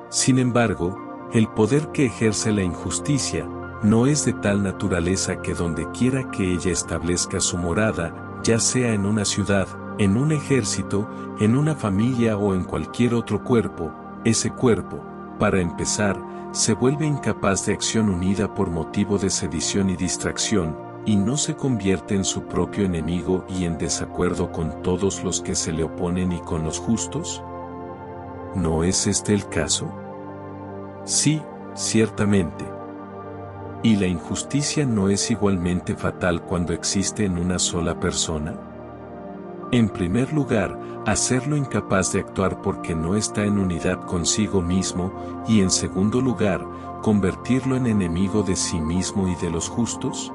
Sin embargo, el poder que ejerce la injusticia, no es de tal naturaleza que donde quiera que ella establezca su morada, ya sea en una ciudad, en un ejército, en una familia o en cualquier otro cuerpo, ese cuerpo, para empezar, se vuelve incapaz de acción unida por motivo de sedición y distracción, y no se convierte en su propio enemigo y en desacuerdo con todos los que se le oponen y con los justos? ¿No es este el caso? Sí, ciertamente. ¿Y la injusticia no es igualmente fatal cuando existe en una sola persona? En primer lugar, hacerlo incapaz de actuar porque no está en unidad consigo mismo, y en segundo lugar, convertirlo en enemigo de sí mismo y de los justos.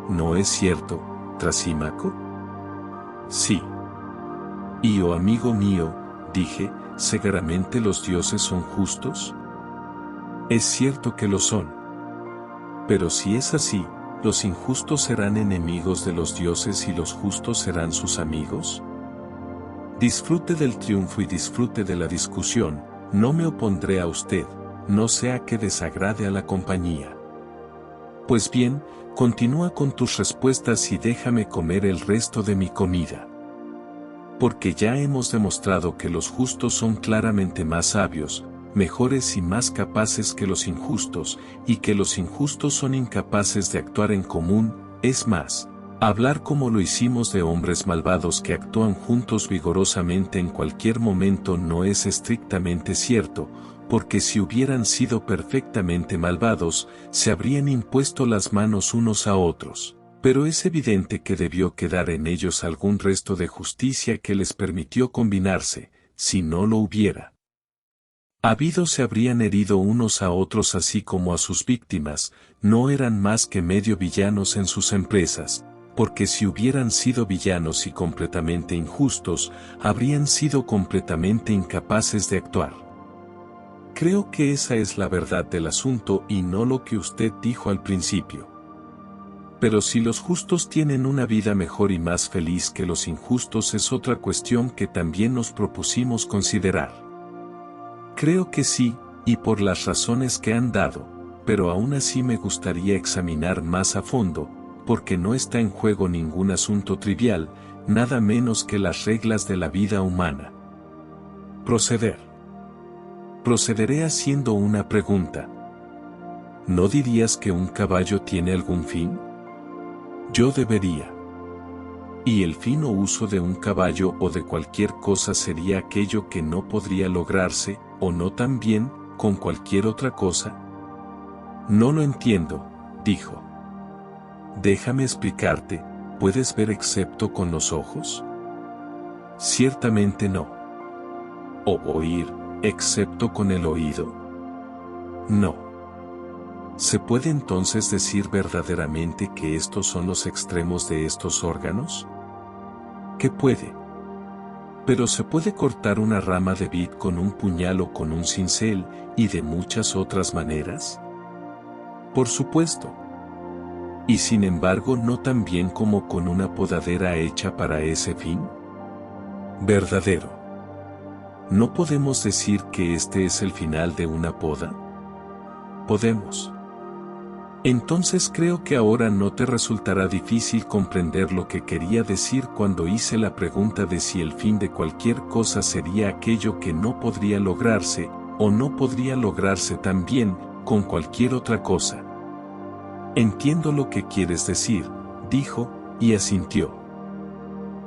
¿No es cierto, Trasímaco? Sí. Y oh amigo mío, dije, ¿seguramente los dioses son justos? Es cierto que lo son. Pero si es así, ¿los injustos serán enemigos de los dioses y los justos serán sus amigos? Disfrute del triunfo y disfrute de la discusión, no me opondré a usted, no sea que desagrade a la compañía. Pues bien, continúa con tus respuestas y déjame comer el resto de mi comida. Porque ya hemos demostrado que los justos son claramente más sabios, mejores y más capaces que los injustos, y que los injustos son incapaces de actuar en común, es más, hablar como lo hicimos de hombres malvados que actúan juntos vigorosamente en cualquier momento no es estrictamente cierto, porque si hubieran sido perfectamente malvados, se habrían impuesto las manos unos a otros. Pero es evidente que debió quedar en ellos algún resto de justicia que les permitió combinarse, si no lo hubiera. Habido se habrían herido unos a otros así como a sus víctimas, no eran más que medio villanos en sus empresas, porque si hubieran sido villanos y completamente injustos, habrían sido completamente incapaces de actuar. Creo que esa es la verdad del asunto y no lo que usted dijo al principio. Pero si los justos tienen una vida mejor y más feliz que los injustos es otra cuestión que también nos propusimos considerar. Creo que sí, y por las razones que han dado, pero aún así me gustaría examinar más a fondo, porque no está en juego ningún asunto trivial, nada menos que las reglas de la vida humana. Procederé haciendo una pregunta. ¿No dirías que un caballo tiene algún fin? Yo debería. Y el fin o uso de un caballo o de cualquier cosa sería aquello que no podría lograrse, o no también, con cualquier otra cosa. No lo entiendo, dijo. Déjame explicarte, ¿puedes ver excepto con los ojos? Ciertamente no. ¿O oír, excepto con el oído? No. ¿Se puede entonces decir verdaderamente que estos son los extremos de estos órganos? ¿Qué puede? Pero se puede cortar una rama de vid con un puñal o con un cincel, y de muchas otras maneras. Por supuesto. Y sin embargo no tan bien como con una podadera hecha para ese fin. Verdadero. ¿No podemos decir que este es el final de una poda? Podemos. Entonces creo que ahora no te resultará difícil comprender lo que quería decir cuando hice la pregunta de si el fin de cualquier cosa sería aquello que no podría lograrse, o no podría lograrse tan bien, con cualquier otra cosa. Entiendo lo que quieres decir, dijo, y asintió.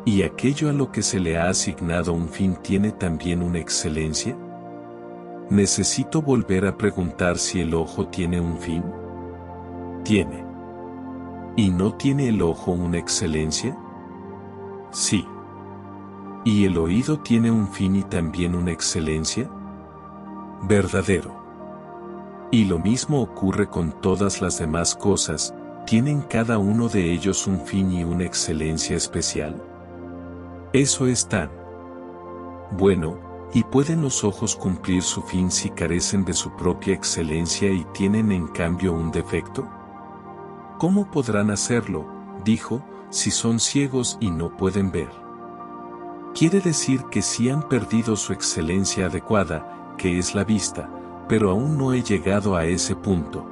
¿Y aquello a lo que se le ha asignado un fin tiene también una excelencia? ¿Necesito volver a preguntar si el ojo tiene un fin? Tiene. ¿Y no tiene el ojo una excelencia? Sí. ¿Y el oído tiene un fin y también una excelencia? Verdadero. Y lo mismo ocurre con todas las demás cosas, ¿tienen cada uno de ellos un fin y una excelencia especial? Eso es tan bueno, ¿y pueden los ojos cumplir su fin si carecen de su propia excelencia y tienen en cambio un defecto? ¿Cómo podrán hacerlo, dijo, si son ciegos y no pueden ver? Quiere decir que sí han perdido su excelencia adecuada, que es la vista, pero aún no he llegado a ese punto.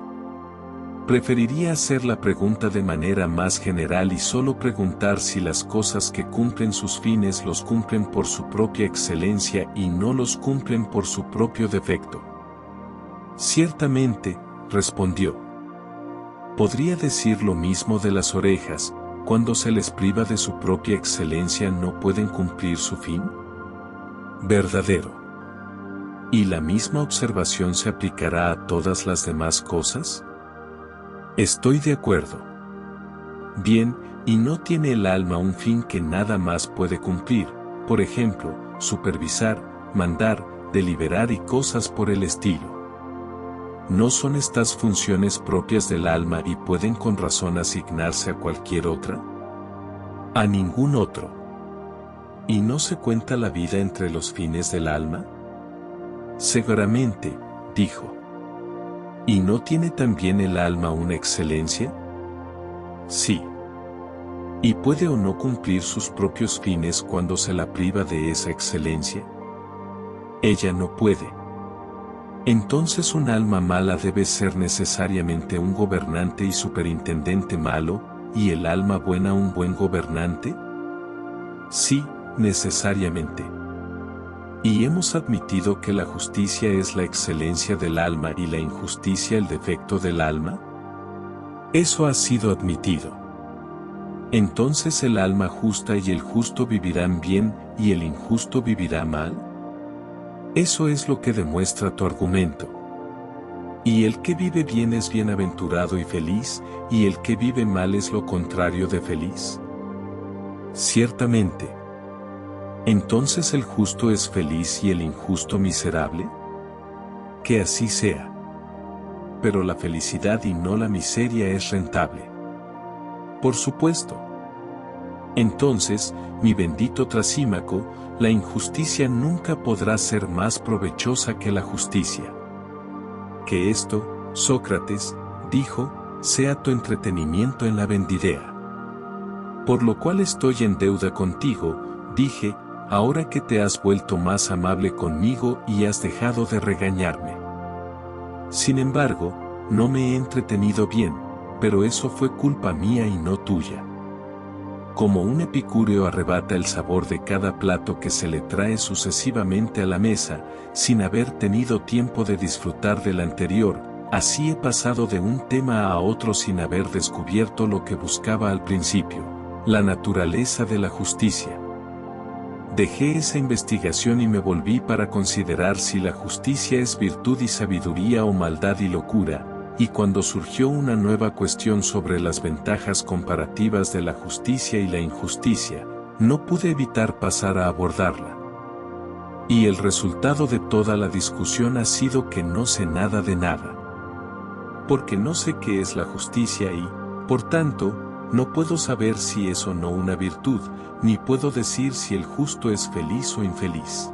Preferiría hacer la pregunta de manera más general y solo preguntar si las cosas que cumplen sus fines los cumplen por su propia excelencia y no los cumplen por su propio defecto. Ciertamente, respondió. ¿Podría decir lo mismo de las orejas? Cuando se les priva de su propia excelencia no pueden cumplir su fin. Verdadero. ¿Y la misma observación se aplicará a todas las demás cosas? Estoy de acuerdo. Bien, ¿y no tiene el alma un fin que nada más puede cumplir? Por ejemplo, supervisar, mandar, deliberar y cosas por el estilo. ¿No son estas funciones propias del alma y pueden con razón asignarse a cualquier otra? A ningún otro. ¿Y no se cuenta la vida entre los fines del alma? Seguramente, dijo. ¿Y no tiene también el alma una excelencia? Sí. ¿Y puede o no cumplir sus propios fines cuando se la priva de esa excelencia? Ella no puede. Entonces un alma mala debe ser necesariamente un gobernante y superintendente malo, ¿y el alma buena un buen gobernante? Sí, necesariamente. ¿Y hemos admitido que la justicia es la excelencia del alma y la injusticia el defecto del alma? Eso ha sido admitido. Entonces el alma justa y el justo vivirán bien, ¿y el injusto vivirá mal? Eso es lo que demuestra tu argumento. Y el que vive bien es bienaventurado y feliz, y el que vive mal es lo contrario de feliz. Ciertamente. ¿Entonces el justo es feliz y el injusto miserable? Que así sea. Pero la felicidad y no la miseria es rentable. Por supuesto. Entonces, mi bendito Trasímaco, la injusticia nunca podrá ser más provechosa que la justicia. Que esto, Sócrates, dijo, sea tu entretenimiento en la vendidea. Por lo cual estoy en deuda contigo, dije, ahora que te has vuelto más amable conmigo y has dejado de regañarme. Sin embargo, no me he entretenido bien, pero eso fue culpa mía y no tuya. Como un epicúreo arrebata el sabor de cada plato que se le trae sucesivamente a la mesa, sin haber tenido tiempo de disfrutar del anterior, así he pasado de un tema a otro sin haber descubierto lo que buscaba al principio, la naturaleza de la justicia. Dejé esa investigación y me volví para considerar si la justicia es virtud y sabiduría o maldad y locura, y cuando surgió una nueva cuestión sobre las ventajas comparativas de la justicia y la injusticia, no pude evitar pasar a abordarla. Y el resultado de toda la discusión ha sido que no sé nada de nada. Porque no sé qué es la justicia y, por tanto, no puedo saber si es o no una virtud, ni puedo decir si el justo es feliz o infeliz.